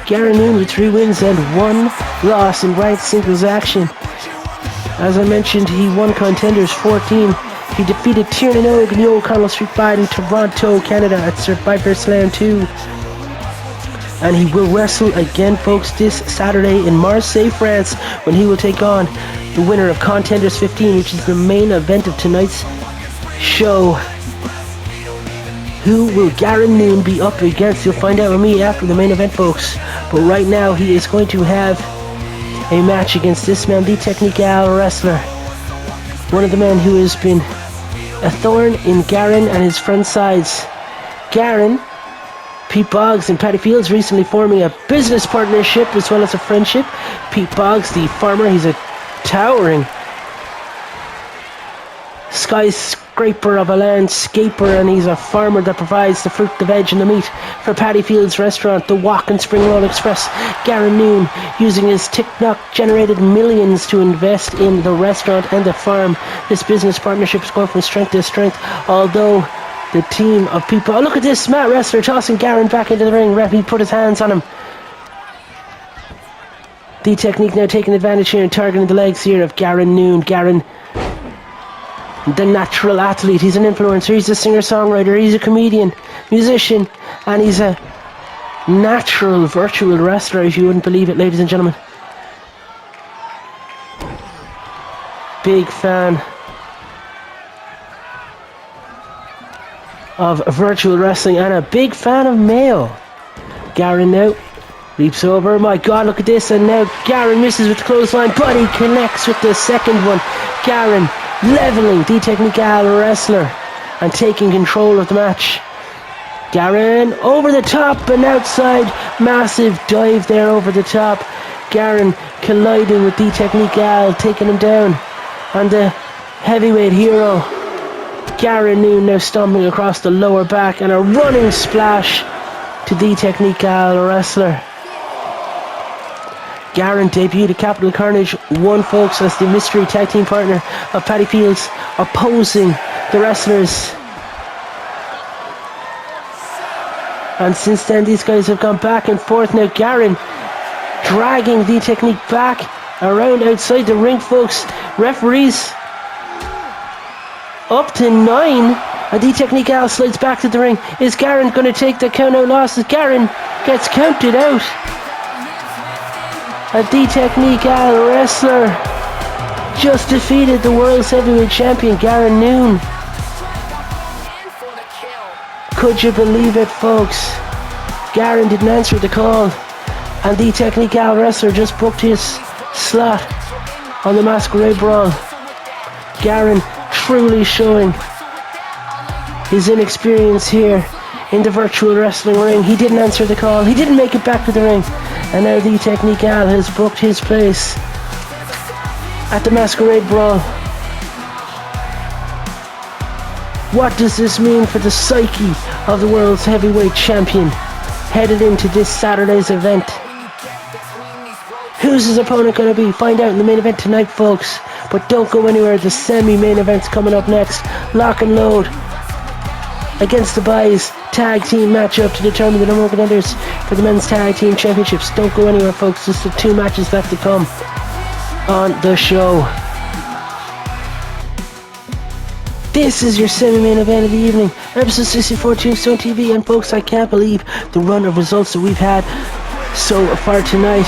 Garen Noon with 3 wins and 1 loss in ranked singles action. As I mentioned, he won Contenders 14. He defeated Tiernan Og in the O'Connell Street fight in Toronto, Canada at Survivor Slam 2. And he will wrestle again, folks, this Saturday in Marseille, France, when he will take on the winner of Contenders 15, which is the main event of tonight's show. Who will Garen Noon be up against? You'll find out with me after the main event, folks. But right now, he is going to have a match against this man, the Technical wrestler. One of the men who has been a thorn in Garen and his friend's sides. Garen, Pete Boggs and Patty Fields recently forming a business partnership as well as a friendship. Pete Boggs, the farmer, he's a towering skyscraper of a landscaper, and he's a farmer that provides the fruit, the veg and the meat for Patty Fields restaurant, the Walk and Spring Roll Express. Garen Noon using his TikTok generated millions to invest in the restaurant and the farm. This business partnership is going from strength to strength, although the team of people... Oh, look at this, Matt Wrestler tossing Garen back into the ring. Referee put his hands on him. The Technique now taking advantage here and targeting the legs here of Garen Noon. Garen, the natural athlete. He's an influencer. He's a singer-songwriter. He's a comedian, musician, and he's a natural virtual wrestler, if you wouldn't believe it, ladies and gentlemen. Big fan of virtual wrestling and a big fan of Mayo. Garen now leaps over. My God, look at this. And now Garen misses with the clothesline, but he connects with the second one. Garen leveling the Technical wrestler and taking control of the match. Garen over the top and outside. Massive dive there over the top. Garen colliding with the Technical, taking him down. And the heavyweight hero, Garen Noon, now stomping across the lower back, and a running splash to the Technical wrestler. Garen debuted at Capital Carnage 1, folks, as the mystery tag team partner of Patty Fields, opposing the wrestlers. And since then, these guys have gone back and forth. Now Garen dragging the Technique back around outside the ring, folks. Referees up to 9, and the Technical slides back to the ring. Is Garen going to take the count out losses? Garen gets counted out. A the Technical wrestler just defeated the world's heavyweight champion, Garen Noon. Could you believe it, folks? Garen didn't answer the call, and the Technical wrestler just booked his slot on the Masquerade Brawl. Garen truly showing his inexperience here in the virtual wrestling ring. He didn't answer the call. He didn't make it back to the ring. And now the Technical has booked his place at the Masquerade Brawl. What does this mean for the psyche of the world's heavyweight champion headed into this Saturday's event? Who's his opponent going to be? Find out in the main event tonight, folks. But don't go anywhere. The semi-main event's coming up next. Lock and Load against the Buys tag team matchup to determine the number one contenders for the men's tag team championships. Don't go anywhere, folks. Just the 2 matches left to come on the show. This is your semi-main event of the evening, episode 64 Tombstone TV, and folks, I can't believe the run of results that we've had so far tonight.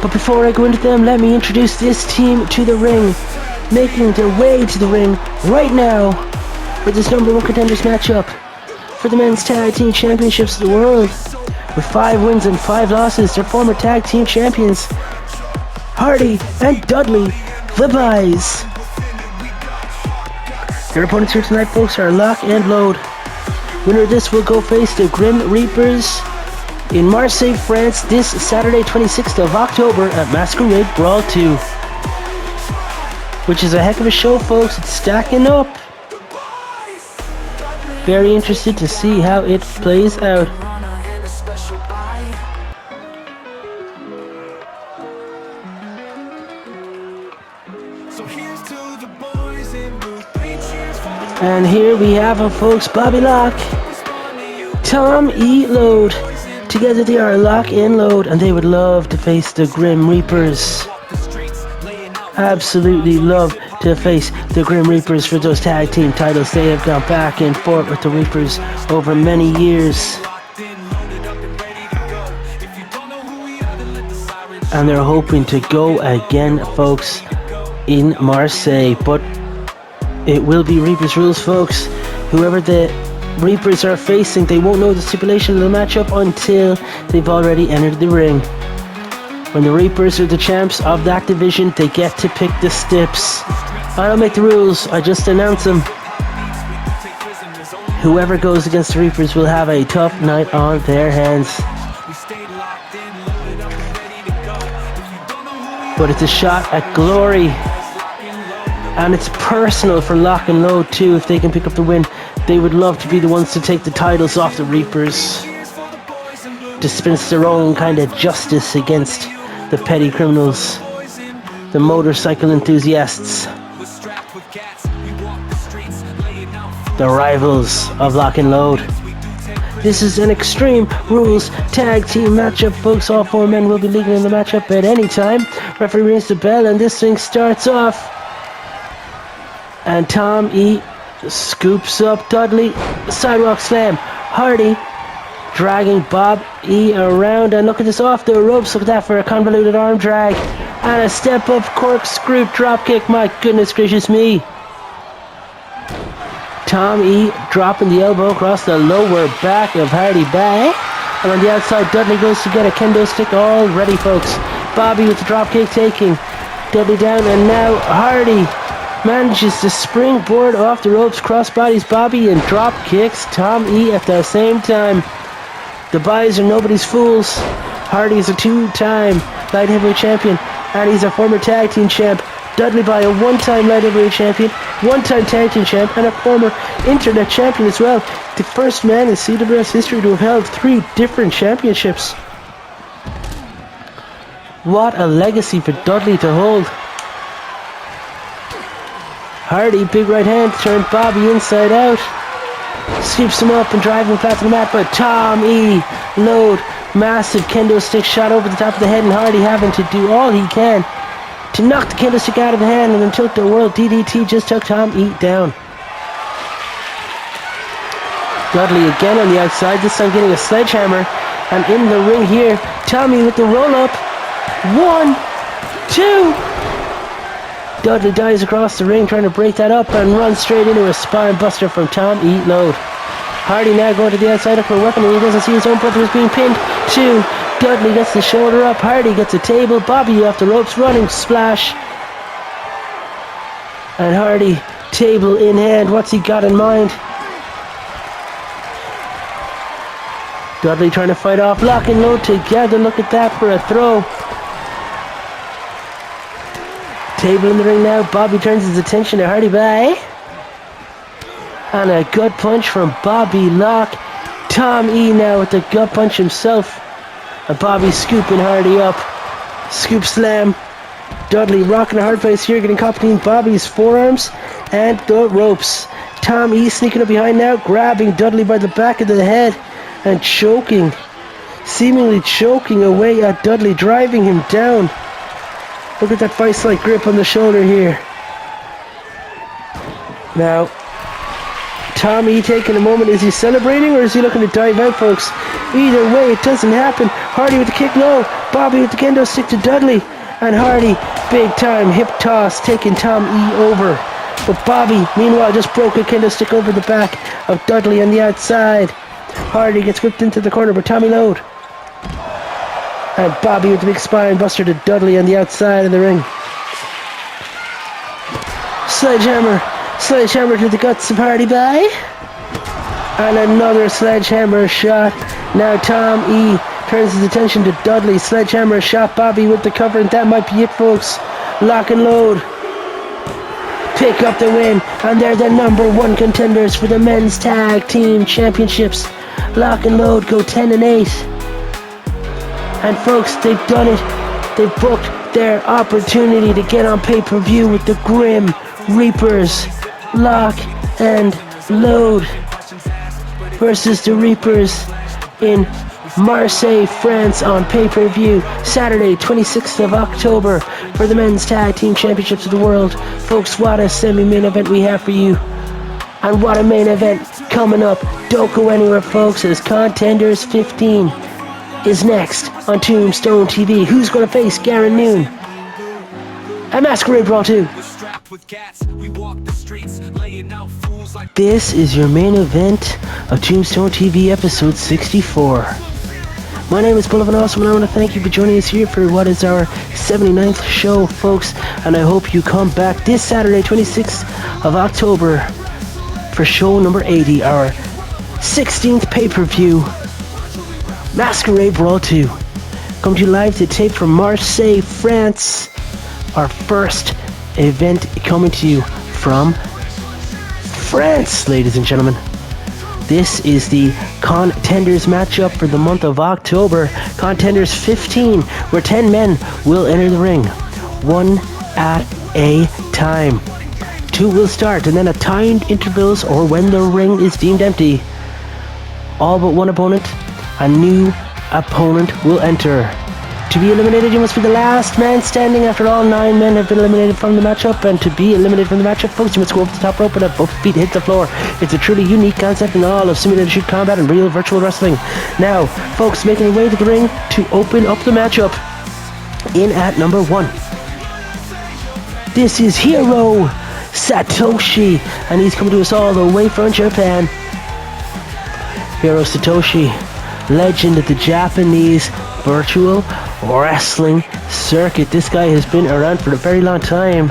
But before I go into them, let me introduce this team to the ring, making their way to the ring right now for this number one contenders matchup for the men's tag team championships of the world. With 5 wins and 5 losses, their former tag team champions, Hardy and Dudley, the Buys. Their opponents here tonight, folks, are Lock and Load. Winner of this will go face the Grim Reapers in Marseille, France, this Saturday, 26th of October at Masquerade Brawl 2. Which is a heck of a show, folks. It's stacking up. Very interested to see how it plays out. And here we have him, folks, Bobby Lock, Tom E. Load. Together they are Lock and Load, and they would love to face the Grim Reapers. Absolutely love to face the Grim Reapers for those tag team titles. They have gone back and forth with the Reapers over many years. And they're hoping to go again, folks, in Marseille. But it will be Reapers rules, folks. Whoever the Reapers are facing, they won't know the stipulation of the matchup until they've already entered the ring. When the Reapers are the champs of that division, they get to pick the stips. I don't make the rules, I just announce them. Whoever goes against the Reapers will have a tough night on their hands. But it's a shot at glory. And it's personal for Lock and Load too. If they can pick up the win, they would love to be the ones to take the titles off the Reapers. Dispense their own kind of justice against the petty criminals, the motorcycle enthusiasts, the rivals of Lock and Load. This is an Extreme Rules tag team matchup, folks. All four men will be legal in the matchup at any time. Referee rings the bell and this thing starts off. And Tom E. scoops up Dudley. Sidewalk slam. Hardy dragging Bob E. around. And look at this off the ropes. Look at that for a convoluted arm drag. And a step up corkscrew drop kick. My goodness gracious me. Tom E. dropping the elbow across the lower back of Hardy Bay. And on the outside, Dudley goes to get a kendo stick all ready, folks. Bobby with the drop kick taking Dudley down. And now Hardy manages to springboard off the ropes, crossbodies Bobby, and drop kicks Tom E. at the same time. The boys are nobody's fools. Hardy is a two-time light heavyweight champion, and he's a former tag team champ. Dudley by a one-time light heavyweight champion, one-time tag team champ, and a former internet champion as well. The first man in CWS history to have held 3 different championships. What a legacy for Dudley to hold. Hardy, big right hand, turned Bobby inside out. Scoops him up and drives him flat to the mat, but Tom E. Load, massive kendo stick shot over the top of the head, and Hardy having to do all he can to knock the kendo stick out of the hand, and then took the world DDT, just took Tom E. down. Dudley again on the outside, this time getting a sledgehammer, and in the ring here, Tommy with the roll up. 1, 2. Dudley dives across the ring trying to break that up and runs straight into a spine buster from Tom E. Load. Hardy now going to the outside up for a weapon, and he doesn't see his own brother is being pinned. 2. Dudley gets the shoulder up. Hardy gets a table. Bobby off the ropes, running splash. And Hardy, table in hand. What's he got in mind? Dudley trying to fight off Lock and Load together. Look at that for a throw. Table in the ring now. Bobby turns his attention to Hardy Bay. And a gut punch from Bobby Lock. Tom E. now with the gut punch himself. And Bobby scooping Hardy up. Scoop slam. Dudley rocking a hard place here, getting caught between Bobby's forearms and the ropes. Tom E. sneaking up behind now, grabbing Dudley by the back of the head and choking. Seemingly choking away at Dudley, driving him down. Look at that vice-like grip on the shoulder here. Now, Tom E. taking a moment. Is he celebrating or is he looking to dive out, folks? Either way, it doesn't happen. Hardy with the kick low. Bobby with the kendo stick to Dudley. And Hardy, big time hip toss, taking Tom E. over. But Bobby, meanwhile, just broke a kendo stick over the back of Dudley on the outside. Hardy gets whipped into the corner by Tommy Load. And Bobby with the big spine buster to Dudley on the outside of the ring. Sledgehammer to the guts of Hardy Bay. And another sledgehammer shot. Now Tom E. turns his attention to Dudley. Sledgehammer shot. Bobby with the cover, and that might be it, folks. Lock and Load pick up the win, and they're the #1 contenders for the men's tag team championships. Lock and Load go 10-8. And folks, they've done it. They've booked their opportunity to get on pay-per-view with the Grim Reapers. Lock and load versus the Reapers in Marseille, France on pay-per-view Saturday 26th of October for the Men's Tag Team Championships of the World. Folks, what a semi-main event we have for you. And what a main event coming up. Don't go anywhere, folks, as Contenders 15 is next on Tombstone TV. Who's going to face Garen Noon at Masquerade Brawl 2? This is your main event of Tombstone TV episode 64. My name is Bullet Awesome, and I want to thank you for joining us here for what is our 79th show, folks. And I hope you come back this Saturday, 26th of October, for show number 80, our 16th pay-per-view, Masquerade Brawl 2. Come to you live to tape from Marseille, France. Our first event coming to you from France, ladies and gentlemen. This is the Contenders matchup for the month of October. Contenders 15, where 10 men will enter the ring, one at a time. 2 will start, and then at timed intervals or when the ring is deemed empty, all but one opponent, a new opponent will enter. To be eliminated, you must be the last man standing after all 9 men have been eliminated from the matchup. And to be eliminated from the matchup, folks, you must go up the top rope and have both feet hit the floor. It's a truly unique concept in all of simulated shoot combat and real virtual wrestling. Now, folks, making their way to the ring to open up the matchup in at number 1. This is Hiro Satoshi, and he's coming to us all the way from Japan. Hiro Satoshi, legend of the Japanese virtual wrestling circuit. This guy has been around for a very long time.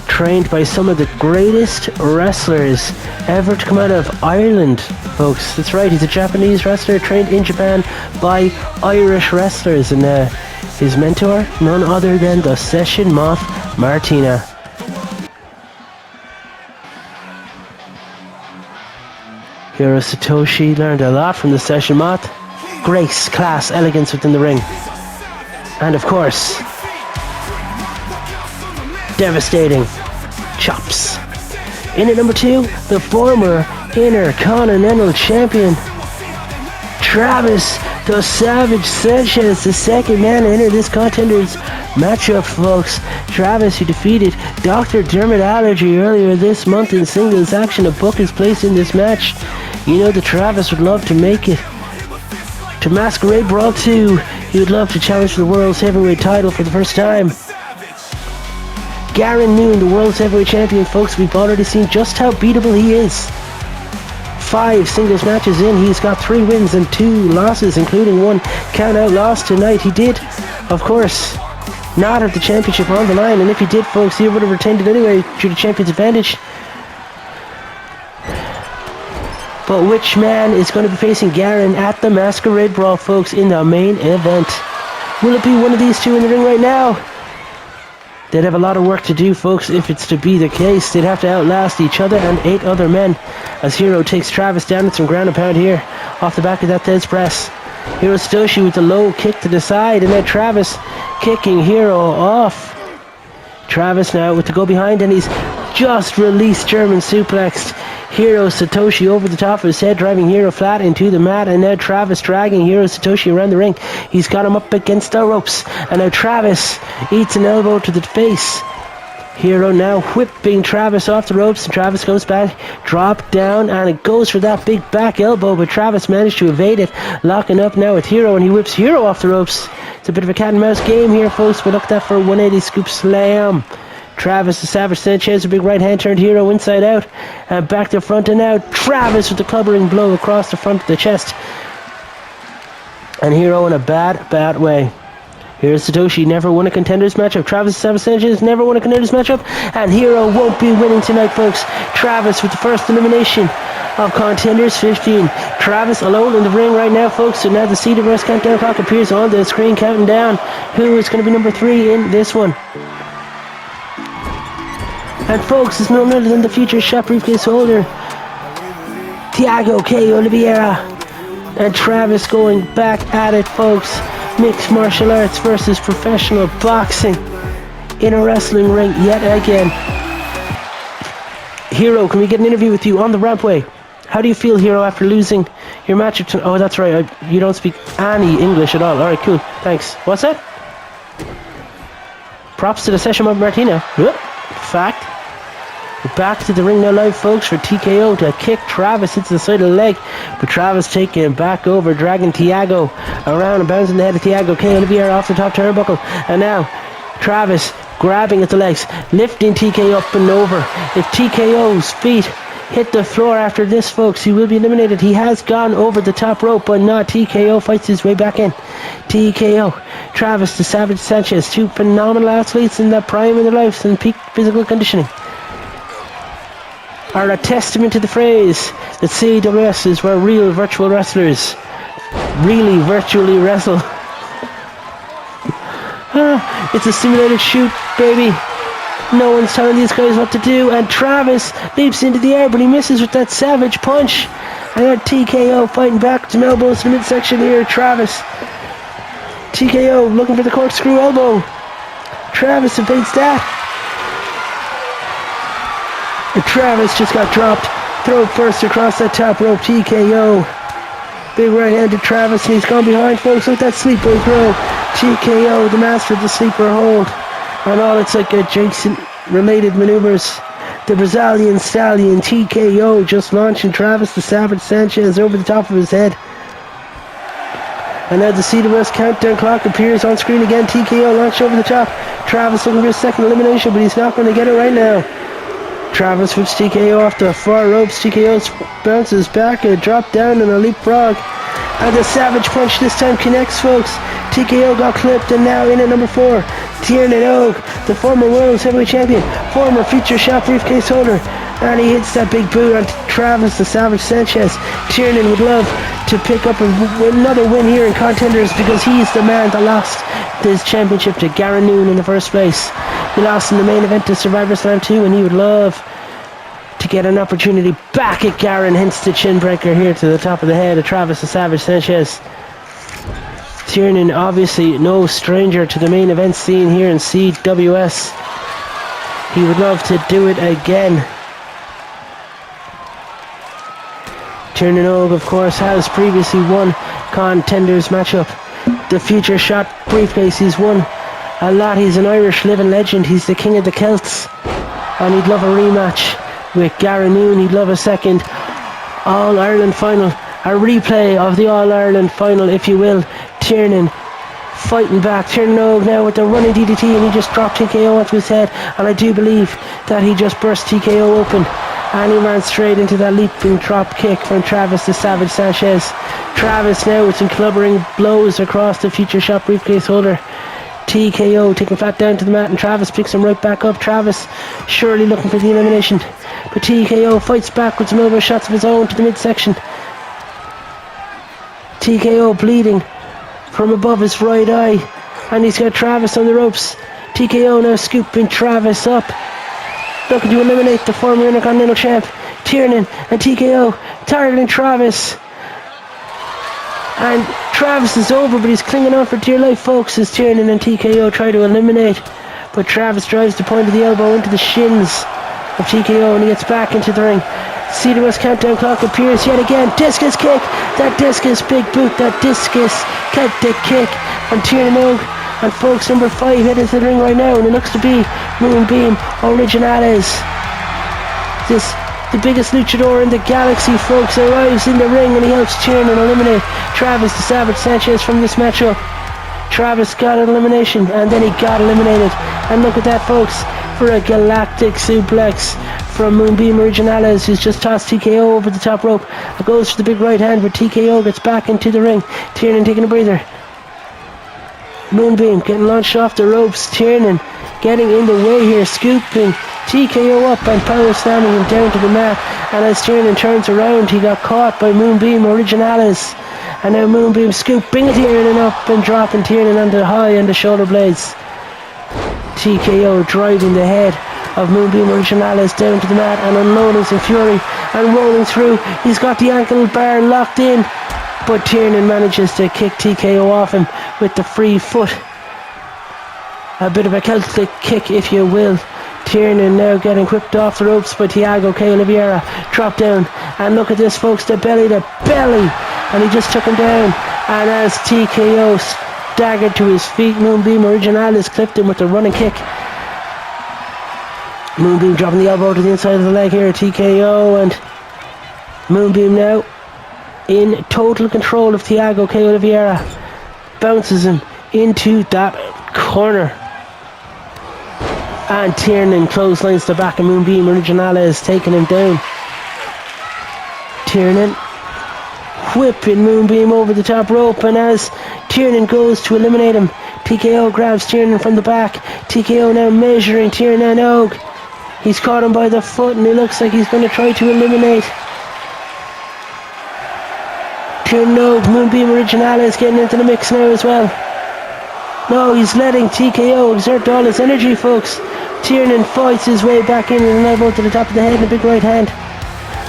Trained by some of the greatest wrestlers ever to come out of Ireland, folks. That's right, he's a Japanese wrestler trained in Japan by Irish wrestlers. And his mentor, none other than the Session Moth Martina. Hiro Satoshi learned a lot from the Session Moth. Grace, class, elegance within the ring. And of course, devastating chops. In at number 2, the former Intercontinental Champion, Travis the Savage Sanchez, the second man to enter this Contenders matchup, folks. Travis, who defeated Dr. Dermatology earlier this month in singles action to book his place in this match. You know that Travis would love to make it to Masquerade Brawl 2. He would love to challenge for the World's Heavyweight title for the first time. Garen Noon, the World's Heavyweight Champion, folks. We've already seen just how beatable he is. 5 singles matches in, he's got 3 wins and 2 losses, including 1 count-out loss tonight. He did, of course, not have the championship on the line, and if he did, folks, he would have retained it anyway due to champion's advantage. But which man is going to be facing Garen at the Masquerade Brawl, folks, in the main event? Will it be one of these two in the ring right now? They'd have a lot of work to do, folks, if it's to be the case. They'd have to outlast each other and 8 other men, as Hiro takes Travis down with some ground and pound here, off the back of that Thez press. Hiro Satoshi with the low kick to the side, and then Travis kicking Hiro off. Travis now with the go behind, and he's just released German suplexed Hiro Satoshi over the top of his head, driving Hiro flat into the mat, and now Travis dragging Hiro Satoshi around the ring. He's got him up against the ropes, and now Travis eats an elbow to the face. Hiro now whipping Travis off the ropes, and Travis goes back, drop down, and it goes for that big back elbow, but Travis managed to evade it, locking up now with Hiro, and he whips Hiro off the ropes. It's a bit of a cat and mouse game here, folks, but look at that for a 180 scoop slam. Travis the Savage Sanchez, a big right hand turned Hiro inside out, and back to front, and now Travis with the clubbering blow across the front of the chest. And Hiro in a bad way. Here's Satoshi, never won a Contenders matchup. Travis the Savage Sanchez never won a Contenders matchup, and Hiro won't be winning tonight, folks. Travis with the first elimination of Contenders 15. Travis alone in the ring right now, folks. So now the Cedar Burst countdown clock appears on the screen, counting down who is going to be number 3 in this one. And folks, it's none other than the future shop briefcase holder, Thiago K. Oliveira. And Travis going back at it, folks. Mixed martial arts versus professional boxing in a wrestling ring yet again. Hero, can we get an interview with you on the rampway? How do you feel, Hero, after losing your match? Oh, that's right. You don't speak any English at all. All right, cool. Thanks. What's that? Props to the session of Martina. Fact. We're back to the ring now live, folks, for TKO to kick Travis into the side of the leg. But Travis taking him back over, dragging Thiago around and bouncing the head of Thiago. KLBR off the top turnbuckle. And now Travis grabbing at the legs, lifting TKO up and over. If TKO's feet hit the floor after this, folks, he will be eliminated. He has gone over the top rope, but not. TKO fights his way back in. TKO, Travis the Savage Sanchez, two phenomenal athletes in the prime of their lives and peak physical conditioning, are a testament to the phrase that CWS is where real virtual wrestlers really virtually wrestle. It's a simulated shoot, baby. No one's telling these guys what to do, and Travis leaps into the air, but he misses with that savage punch. And then TKO fighting back, some elbows to the midsection here. Travis, TKO looking for the corkscrew elbow. Travis evades that. And Travis just got dropped. Throw first across that top rope. TKO. Big right hand to Travis, and he's gone behind, folks, with that sleeper throw. TKO, the master of the sleeper hold. And all it's like adjacent-related maneuvers. The Brazilian Stallion, TKO, just launching Travis the Savage Sanchez over the top of his head. And now the CWS countdown clock appears on screen again. TKO launched over the top. Travis looking for a second elimination, but he's not going to get it right now. Travis whips TKO off the far ropes. TKO bounces back, a drop down and a leapfrog. And the Savage Punch this time connects, folks. TKO got clipped, and now in at number 4, Tiernan Og, the former World Heavyweight Champion, former Future Shop briefcase holder. And he hits that big boot on Travis the Savage Sanchez. Tiernan would love to pick up another win here in Contenders, because he's the man that lost his championship to Garen Noon in the first place. He lost in the main event to Survivor Slam 2, and he would love to get an opportunity back at Garen, hence the chin breaker here to the top of the head of Travis the Savage Sanchez. Tiernan, obviously no stranger to the main event scene here in CWS. He would love to do it again. Tiernan Og, of course, has previously won Contenders matchup. The Future Shot briefcase, he's won a lot. He's an Irish living legend. He's the king of the Celts. And he'd love a rematch with Garen Noon. He'd love a second All-Ireland final. A replay of the All-Ireland final, if you will. Tiernan fighting back. Tiernan Og now with the running DDT, and he just dropped TKO onto his head. And I do believe that he just burst TKO open. And he ran straight into that leaping drop kick from Travis the Savage Sanchez. Travis now with some clubbering blows across the Future Shop briefcase holder. TKO taking flat down to the mat, and Travis picks him right back up. Travis surely looking for the elimination, but TKO fights back with some elbow shots of his own to the midsection. TKO bleeding from above his right eye, and he's got Travis on the ropes. TKO now scooping Travis up, looking to eliminate the former Intercontinental Champ. Tiernan and TKO targeting Travis, and Travis is over, but he's clinging on for dear life, folks, as Tiernan and TKO try to eliminate. But Travis drives the point of the elbow into the shins of TKO, and he gets back into the ring. CWS countdown clock appears yet again. Discus kick. That discus big boot. That discus Celtic kick from Tiernan Og. And folks, number 5 headed to the ring right now, and it looks to be Moonbeam Originales. The biggest luchador in the galaxy, folks, arrives in the ring, and he helps Tiernan eliminate Travis the Savage Sanchez from this matchup. Travis got an elimination, and then he got eliminated. And look at that, folks, for a galactic suplex from Moonbeam Originales, who's just tossed TKO over the top rope. It goes for the big right hand, but TKO gets back into the ring. Tiernan taking a breather. Moonbeam getting launched off the ropes. Tiernan getting in the way here, scooping TKO up and power slamming him down to the mat. And as Tiernan turns around, he got caught by Moonbeam Originales. And now Moonbeam scooping Tiernan up and dropping Tiernan on the high and the shoulder blades. TKO driving the head of Moonbeam Originales down to the mat and unloading some fury and rolling through. He's got the ankle bar locked in, but Tiernan manages to kick TKO off him with the free foot. A bit of a Celtic kick, if you will. Tiernan now getting whipped off the ropes by Thiago K. Oliveira. Drop down. And look at this, folks. The belly to belly. And he just took him down. And as TKO staggered to his feet, Moonbeam Originalis clipped him with a running kick. Moonbeam dropping the elbow to the inside of the leg here. TKO, and Moonbeam now in total control of Thiago K. Oliveira. Bounces him into that corner. And Tiernan clotheslines the back of Moonbeam Originales, taking him down. Tiernan whipping Moonbeam over the top rope, and as Tiernan goes to eliminate him, TKO grabs Tiernan from the back. TKO now measuring Tiernan Og. He's caught him by the foot, and it looks like he's going to try to eliminate Tiernan Og. Moonbeam Originales getting into the mix now as well. No, he's letting TKO exert all his energy, folks. Tiernan fights his way back in with an elbow to the top of the head and a big right hand.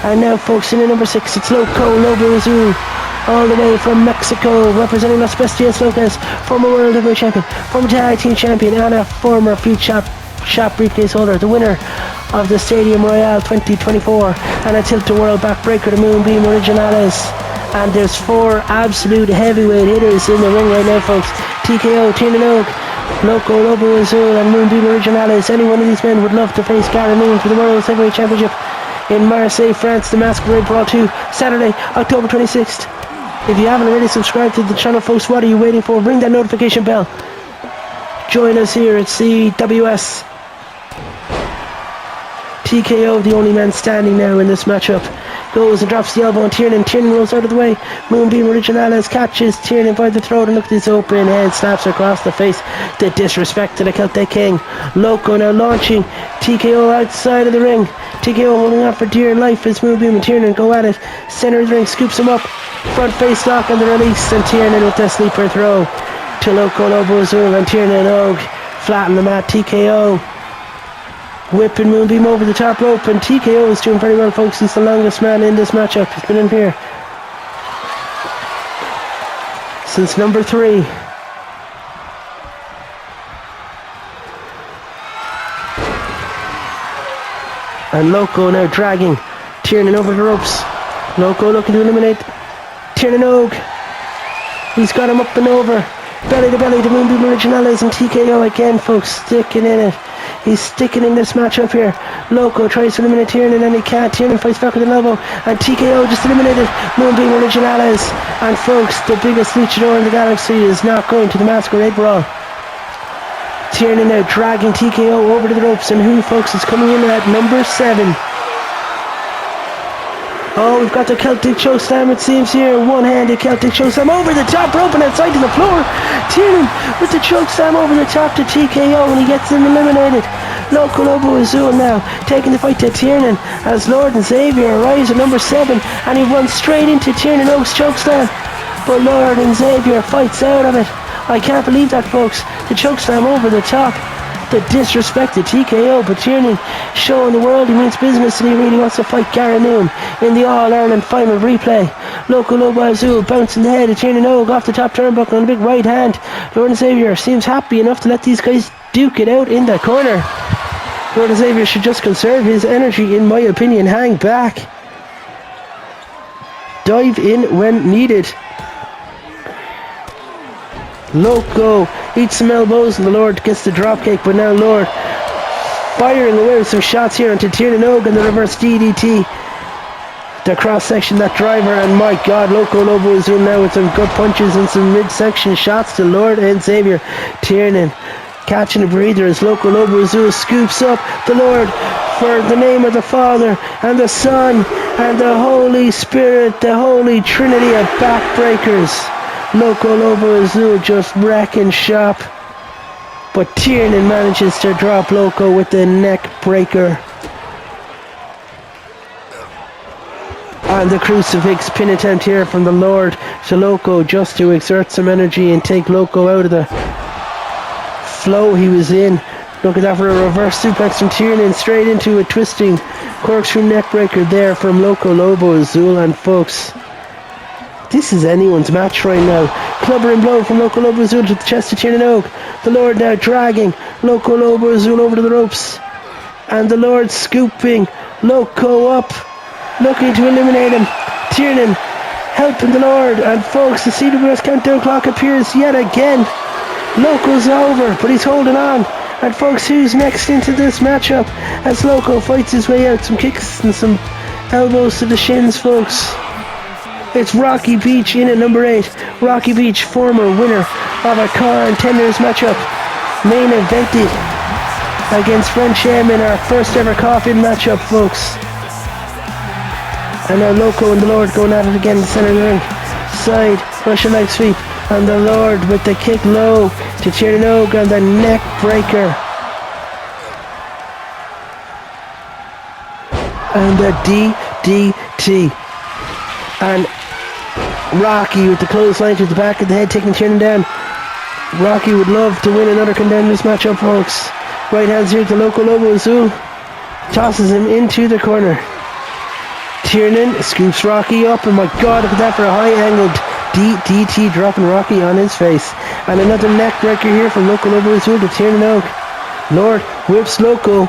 And now, folks, in at number 6, it's Lobo Azul, all the way from Mexico, representing Las Bestias Locas, former World Heavyweight Champion, former Tag Team Champion, and a former Feet Shop briefcase holder, the winner of the Stadium Royale 2024, and a Tilt-A-Whirl backbreaker to Moonbeam Originales. And there's 4 absolute heavyweight hitters in the ring right now, folks. TKO, Tiernan Og, Lobo Azul, and Moonbeam Originales. Any one of these men would love to face Gary Moon for the World Heavyweight Championship in Marseille, France, the Masquerade Brawl 2, Saturday, October 26th. If you haven't already subscribed to the channel, folks, what are you waiting for? Ring that notification bell. Join us here at CWS. TKO, the only man standing now in this matchup, goes and drops the elbow on Tiernan. Tiernan rolls out of the way. Moonbeam Originales catches Tiernan by the throat, and look at his open head, slaps across the face. The disrespect to the Celtic King. Loco now launching TKO outside of the ring. TKO holding on for dear life as Moonbeam and Tiernan go at it. Center of the ring, scoops him up. Front face lock and the release, and Tiernan with the sleeper throw to Lobo Azul, and Tiernan Og flat on the mat. TKO whipping Moonbeam over the top rope, and TKO is doing very well, folks. He's the longest man in this matchup. He's been in here since number 3. And Loco now dragging Tiernan over the ropes. Loco looking to eliminate Tiernan Og. He's got him up and over. Belly to belly to Moonbeam Originales, and TKO again, folks, sticking in it. He's sticking in this matchup here. Loco tries to eliminate Tiernan, and he can't. Tiernan fights back with an elbow, and TKO just eliminated Moonbeam Originales. And folks, the biggest luchador in the galaxy is not going to the Masquerade Brawl. Tiernan now dragging TKO over to the ropes, and who, folks, is coming in at number 7? Oh, we've got the Celtic Chokeslam, it seems here. One-handed Celtic Chokeslam over the top rope and outside to the floor. Tiernan with the Chokeslam over the top to TKO, and he gets him eliminated. Lobo Azul now taking the fight to Tiernan as Lord and Xavier arrives at number 7, and he runs straight into Tiernan Oak's Chokeslam. But Lord and Xavier fights out of it. I can't believe that, folks. The Chokeslam over the top. The disrespect to TKO, but Tiernan showing the world he means business, and he really wants to fight Gary Noon in the All-Ireland final replay. Lobo Azul bouncing the head of Tiernan Og off the top turnbuckle on a big right hand. Lord and Xavier seems happy enough to let these guys duke it out in the corner. Lord and Xavier should just conserve his energy, in my opinion. Hang back. Dive in when needed. Loco eats some elbows, and the Lord gets the dropkick, but now Lord firing away with some shots here onto Tiernan Og and the reverse DDT. The cross section, that driver, and my God, Lobo Azul now with some good punches and some midsection shots to Lord and Xavier. Tiernan catching a breather as Lobo Azul scoops up the Lord for the name of the Father and the Son and the Holy Spirit, the Holy Trinity of backbreakers. Lobo Azul just wrecking shop, but Tiernan manages to drop Loco with the neck breaker. And the crucifix pin attempt here from the Lord to Loco, just to exert some energy and take Loco out of the flow he was in. Look at that for a reverse suplex from Tiernan, straight into a twisting corkscrew neck breaker there from Lobo Azul. And folks, This is anyone's match right now. Clubber and blow from Loco Lobo Azul to the chest of Tiernan Og. The Lord now dragging Loco Lobo Azul over to the ropes. And the Lord scooping Loco up, looking to eliminate him. Tiernan helping the Lord. And folks, the CWS countdown clock appears yet again. Loco's over, but he's holding on. And folks, who's next into this matchup as Loco fights his way out? Some kicks and some elbows to the shins, folks. It's Rocky Beach in at number 8. Rocky Beach, former winner of a contenders matchup, main evented against French M in our first ever coffin matchup, folks. And now Loco and the Lord going at it again in the center of the ring. Side Russian leg sweep, and the Lord with the kick low to Tiernan Og and the neck breaker. And the DDT. And Rocky with the clothesline to the back of the head, taking Tiernan down. Rocky would love to win another contenders matchup, folks. Right hands here to Loco Lobo Azul. Tosses him into the corner. Tiernan scoops Rocky up, and my God, look at that for a high-angled DDT, dropping Rocky on his face. And another neck breaker here from Loco Lobo Azul to Tiernan Og. Lord whips Loco,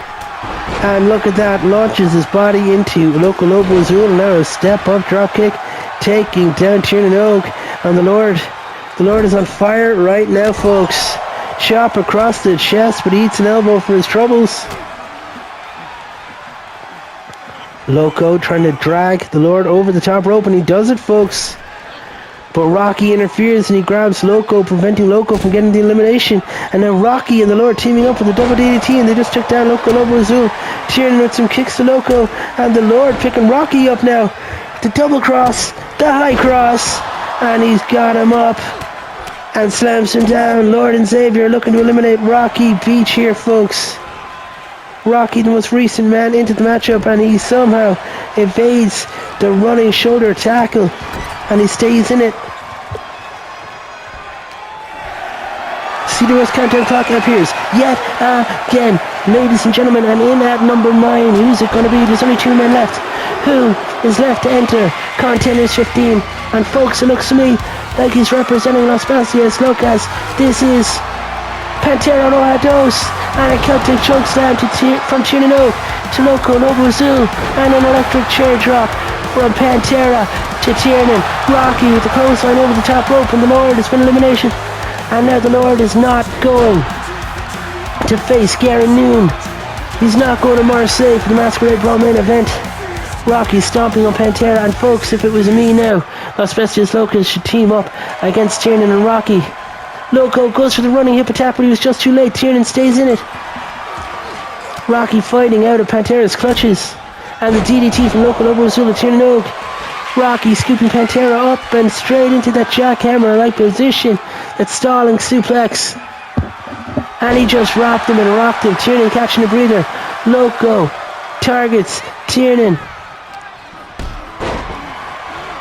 and look at that, launches his body into Loco Lobo Azul. Now a step-up drop kick, taking down Tiernan Og. And the Lord is on fire right now, folks. Chop across the chest, but he eats an elbow for his troubles. Loco trying to drag the Lord over the top rope, and he does it, folks. But Rocky interferes and he grabs Loco, preventing Loco from getting the elimination. And now Rocky and the Lord teaming up with a double DDT, and they just took down Loco Lobo Azul. Tiernan with some kicks to Loco, and the Lord picking Rocky up now. The double cross, the high cross, and he's got him up and slams him down. Lord and Xavier looking to eliminate Rocky Beach here, folks. Rocky, the most recent man into the matchup, and he somehow evades the running shoulder tackle, and he stays in it. CWS countdown clock appears yet again, ladies and gentlemen, and in at number 9, who's it going to be? There's only 2 men left. Who is left to enter Contenders 15? And folks, it looks to me like he's representing Las Gracias Locas. This is Pantera Rojados, and a Celtic chokeslam from Tiernan Og to Loco Lobo Azul, and an electric chair drop from Pantera to Tiernan. Rocky with the clothesline over the top rope, and the Lord has been elimination. And now the Lord is not going to face Gary Noon. He's not going to Marseille for the Masquerade Brawl main event. Rocky stomping on Pantera, and folks, if it was me now, Las Bestias Locas should team up against Tiernan and Rocky. Loco goes for the running hip attack, but he was just too late. Tiernan stays in it. Rocky fighting out of Pantera's clutches, and the DDT from Loco Lobo Azul to Tiernan Og. Rocky scooping Pantera up and straight into that jackhammer-like position, that stalling suplex. And he just rocked him and rocked him. Tiernan catching a breather. Loco targets Tiernan.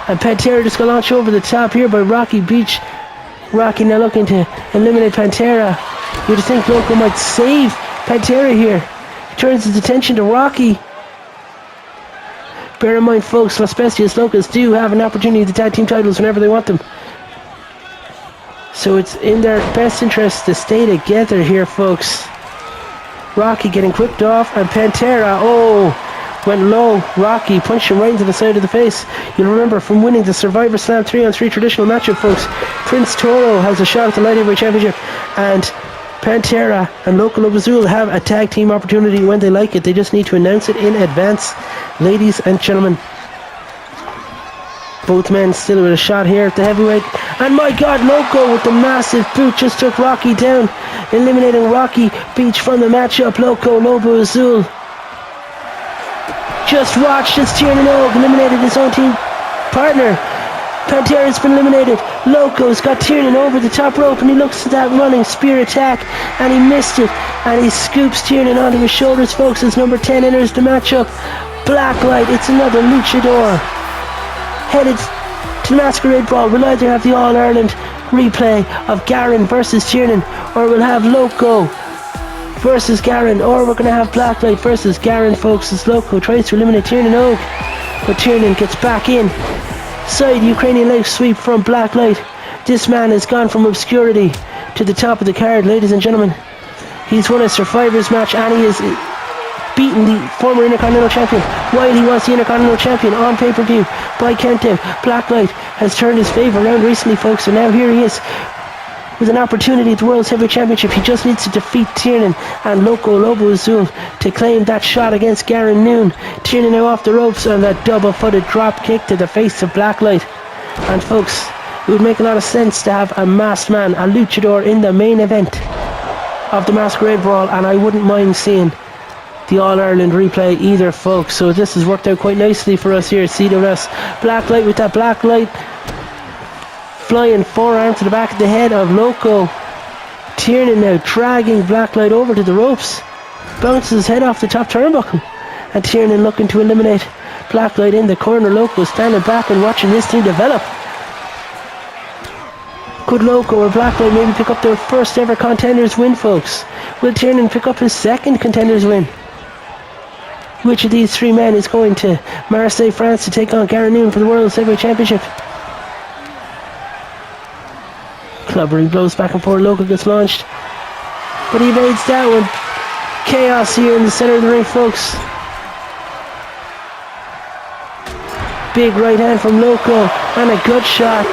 And Pantera just got launched over the top here by Rocky Beach. Rocky now looking to eliminate Pantera. You'd think Loco might save Pantera here. He turns his attention to Rocky. Bear in mind, folks, Las Bestias Locas do have an opportunity to tag team titles whenever they want them. So it's in their best interest to stay together here, folks. Rocky getting whipped off, and Pantera, went low. Rocky punched him right into the side of the face. You'll remember from winning the Survivor Slam 3-on-3 traditional matchup, folks, Prince Toro has a shot at the Light Heavyweight Championship, and Pantera and Loco Lobo Azul have a tag team opportunity when they like it. They just need to announce it in advance, ladies and gentlemen. Both men still with a shot here at the heavyweight. And my God, Loco with the massive boot just took Rocky down, eliminating Rocky Beach from the matchup. Loco Lobo Azul. Just watched as Tiernan Og eliminated his own team partner. Pantera's been eliminated. Loco's got Tiernan over the top rope, and he looks at that running spear attack, and he missed it. And he scoops Tiernan onto his shoulders, folks, as number 10 enters the matchup. Blacklight, it's another luchador. Headed to the Masquerade Brawl. We'll either have the All-Ireland replay of Garin versus Tiernan, or we'll have Loco versus Garin, or we're going to have Blacklight versus Garin, folks, as Loco tries to eliminate Tiernan Og, but Tiernan gets back in. side Ukrainian leg sweep from Blacklight. This man has gone from obscurity to the top of the card, ladies and gentlemen. He's won a Survivors match and he has beaten the former Intercontinental Champion while he was the Intercontinental Champion on pay-per-view by countout. Blacklight has turned his favour around recently, folks, and now here he is with an opportunity at the World's Heavyweight Championship. He just needs to defeat Tiernan and Lobo Azul to claim that shot against Garen Noon. Tiernan now off the ropes on that double-footed drop kick to the face of Blacklight. And folks, it would make a lot of sense to have a masked man, a luchador, in the main event of the Masquerade Brawl, and I wouldn't mind seeing the All-Ireland replay either, folks. So this has worked out quite nicely for us here at CWS. Blacklight with that Blacklight flying forearm to the back of the head of Loco. Tiernan now dragging Blacklight over to the ropes. Bounces his head off the top turnbuckle. And Tiernan looking to eliminate Blacklight in the corner. Loco standing back and watching this thing develop. Could Loco or Blacklight maybe pick up their first ever Contenders win, folks? Will Tiernan pick up his second Contenders win? Which of these three men is going to Marseille, France to take on Garen Noon for the World Heavyweight Championship? Clubbering blows back and forth. Loco gets launched, but he evades that one. Chaos here in the center of the ring, folks. Big right hand from Loco and a good shot.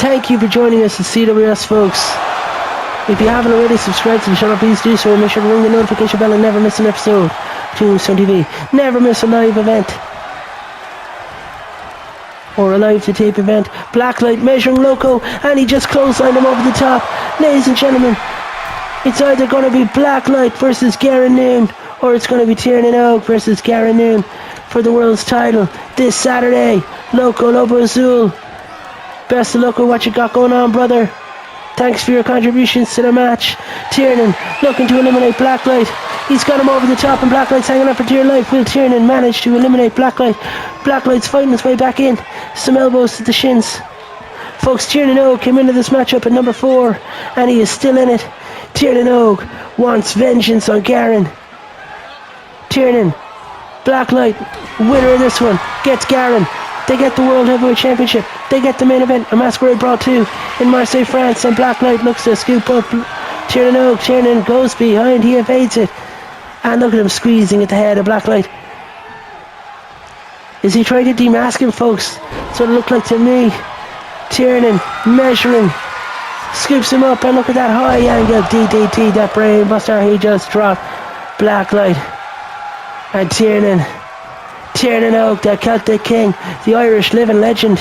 Thank you for joining us at CWS, folks. If you haven't already subscribed to the channel, please do so and make sure to ring the notification bell and never miss an episode of Tombstone TV. Never miss a live event or a live to tape event. Blacklight measuring Loco and he just clotheslined him over the top. Ladies and gentlemen, it's either going to be Blacklight versus Garen Noon or it's going to be Tiernan Oak versus Garen Noon for the world's title this Saturday. Lobo Azul, best of luck with what you got going on, brother. Thanks for your contributions to the match. Tiernan looking to eliminate Blacklight. He's got him over the top and Blacklight's hanging on for dear life. Will Tiernan manage to eliminate Blacklight? Blacklight's fighting his way back in. Some elbows to the shins. Folks, Tiernan Oak came into this matchup at number 4 and he is still in it. Tiernan Oak wants vengeance on Garen. Tiernan, Blacklight, winner of this one, gets Garen. They get the World Heavyweight Championship. They get the main event, a Masquerade Brawl 2 in Marseille, France. And Blacklight looks to scoop up Tiernan Oak. Tiernan goes behind, he evades it. And look at him squeezing at the head of Blacklight. Is he trying to demask him, folks? That's what it looked like to me. Tiernan measuring, scoops him up, and look at that high angle DDT, that brain buster he just dropped. Blacklight and Tiernan Oak, the Celtic King, the Irish living legend,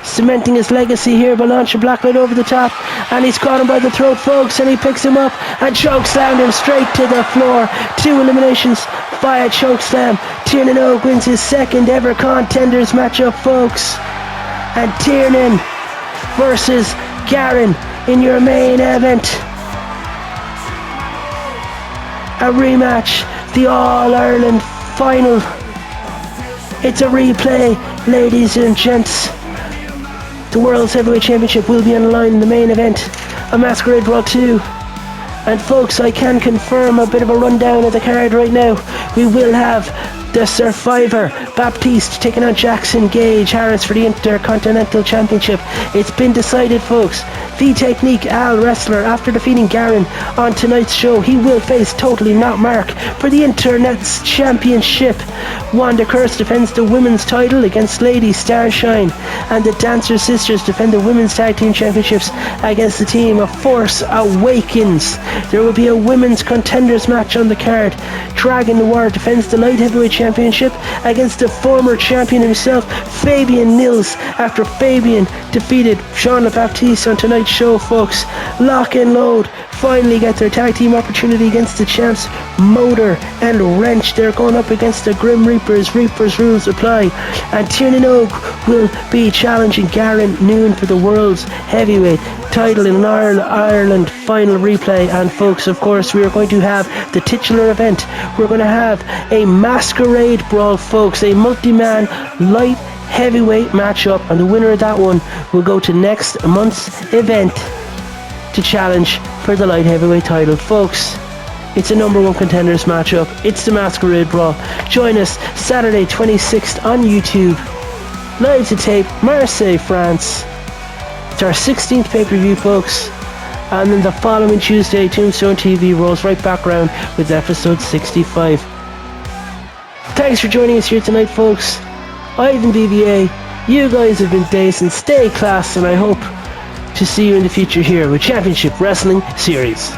cementing his legacy here by launching Blacklight over the top, and he's caught him by the throat, folks, and he picks him up and chokeslammed him straight to the floor. 2 eliminations via chokeslam. Tiernan Oak wins his second ever Contenders matchup, folks. And Tiernan versus Garen in your main event. A rematch, the All-Ireland final. It's a replay, ladies and gents. The World's Heavyweight Championship will be on the line in the main event, a Masquerade Brawl 2. And folks, I can confirm a bit of a rundown of the card right now. We will have the Survivor, Baptiste taking on Jackson Gage Harris for the Intercontinental Championship. It's been decided, folks. The Technique Al wrestler, after defeating Garen on tonight's show, he will face Totally Not Mark for the Internet's Championship. Wanda Curse defends the women's title against Lady Starshine, and the Dancer Sisters defend the women's tag team championships against the team of Force Awakens. There will be a women's contenders match on the card. Dragon Noir defends the light heavyweight championship against the former champion himself, Fabian Nils, after Fabian defeated Sean Baptiste on tonight's show, folks. Lock and Load finally get their tag team opportunity against the champs Motor and Wrench. They're going up against the Grim Reapers. Reapers rules apply. And Tiernan Oak will be challenging Garen Noon for the world's heavyweight title in an Ireland final replay. And folks, of course, we are going to have the titular event. We're going to have a Masquerade Brawl, folks, a multi-man light heavyweight matchup, and the winner of that one will go to next month's event to challenge for the light heavyweight title, folks. It's a number one contenders matchup. It's the Masquerade Brawl. Join us Saturday 26th on YouTube. Live to tape, Marseille, France. It's our 16th pay-per-view, folks. And then the following Tuesday, Tombstone TV rolls right back around with episode 65. Thanks for joining us here tonight, folks. Ivan BBA, you guys have been decent, stay class, and I hope to see you in the future here with Championship Wrestling Series.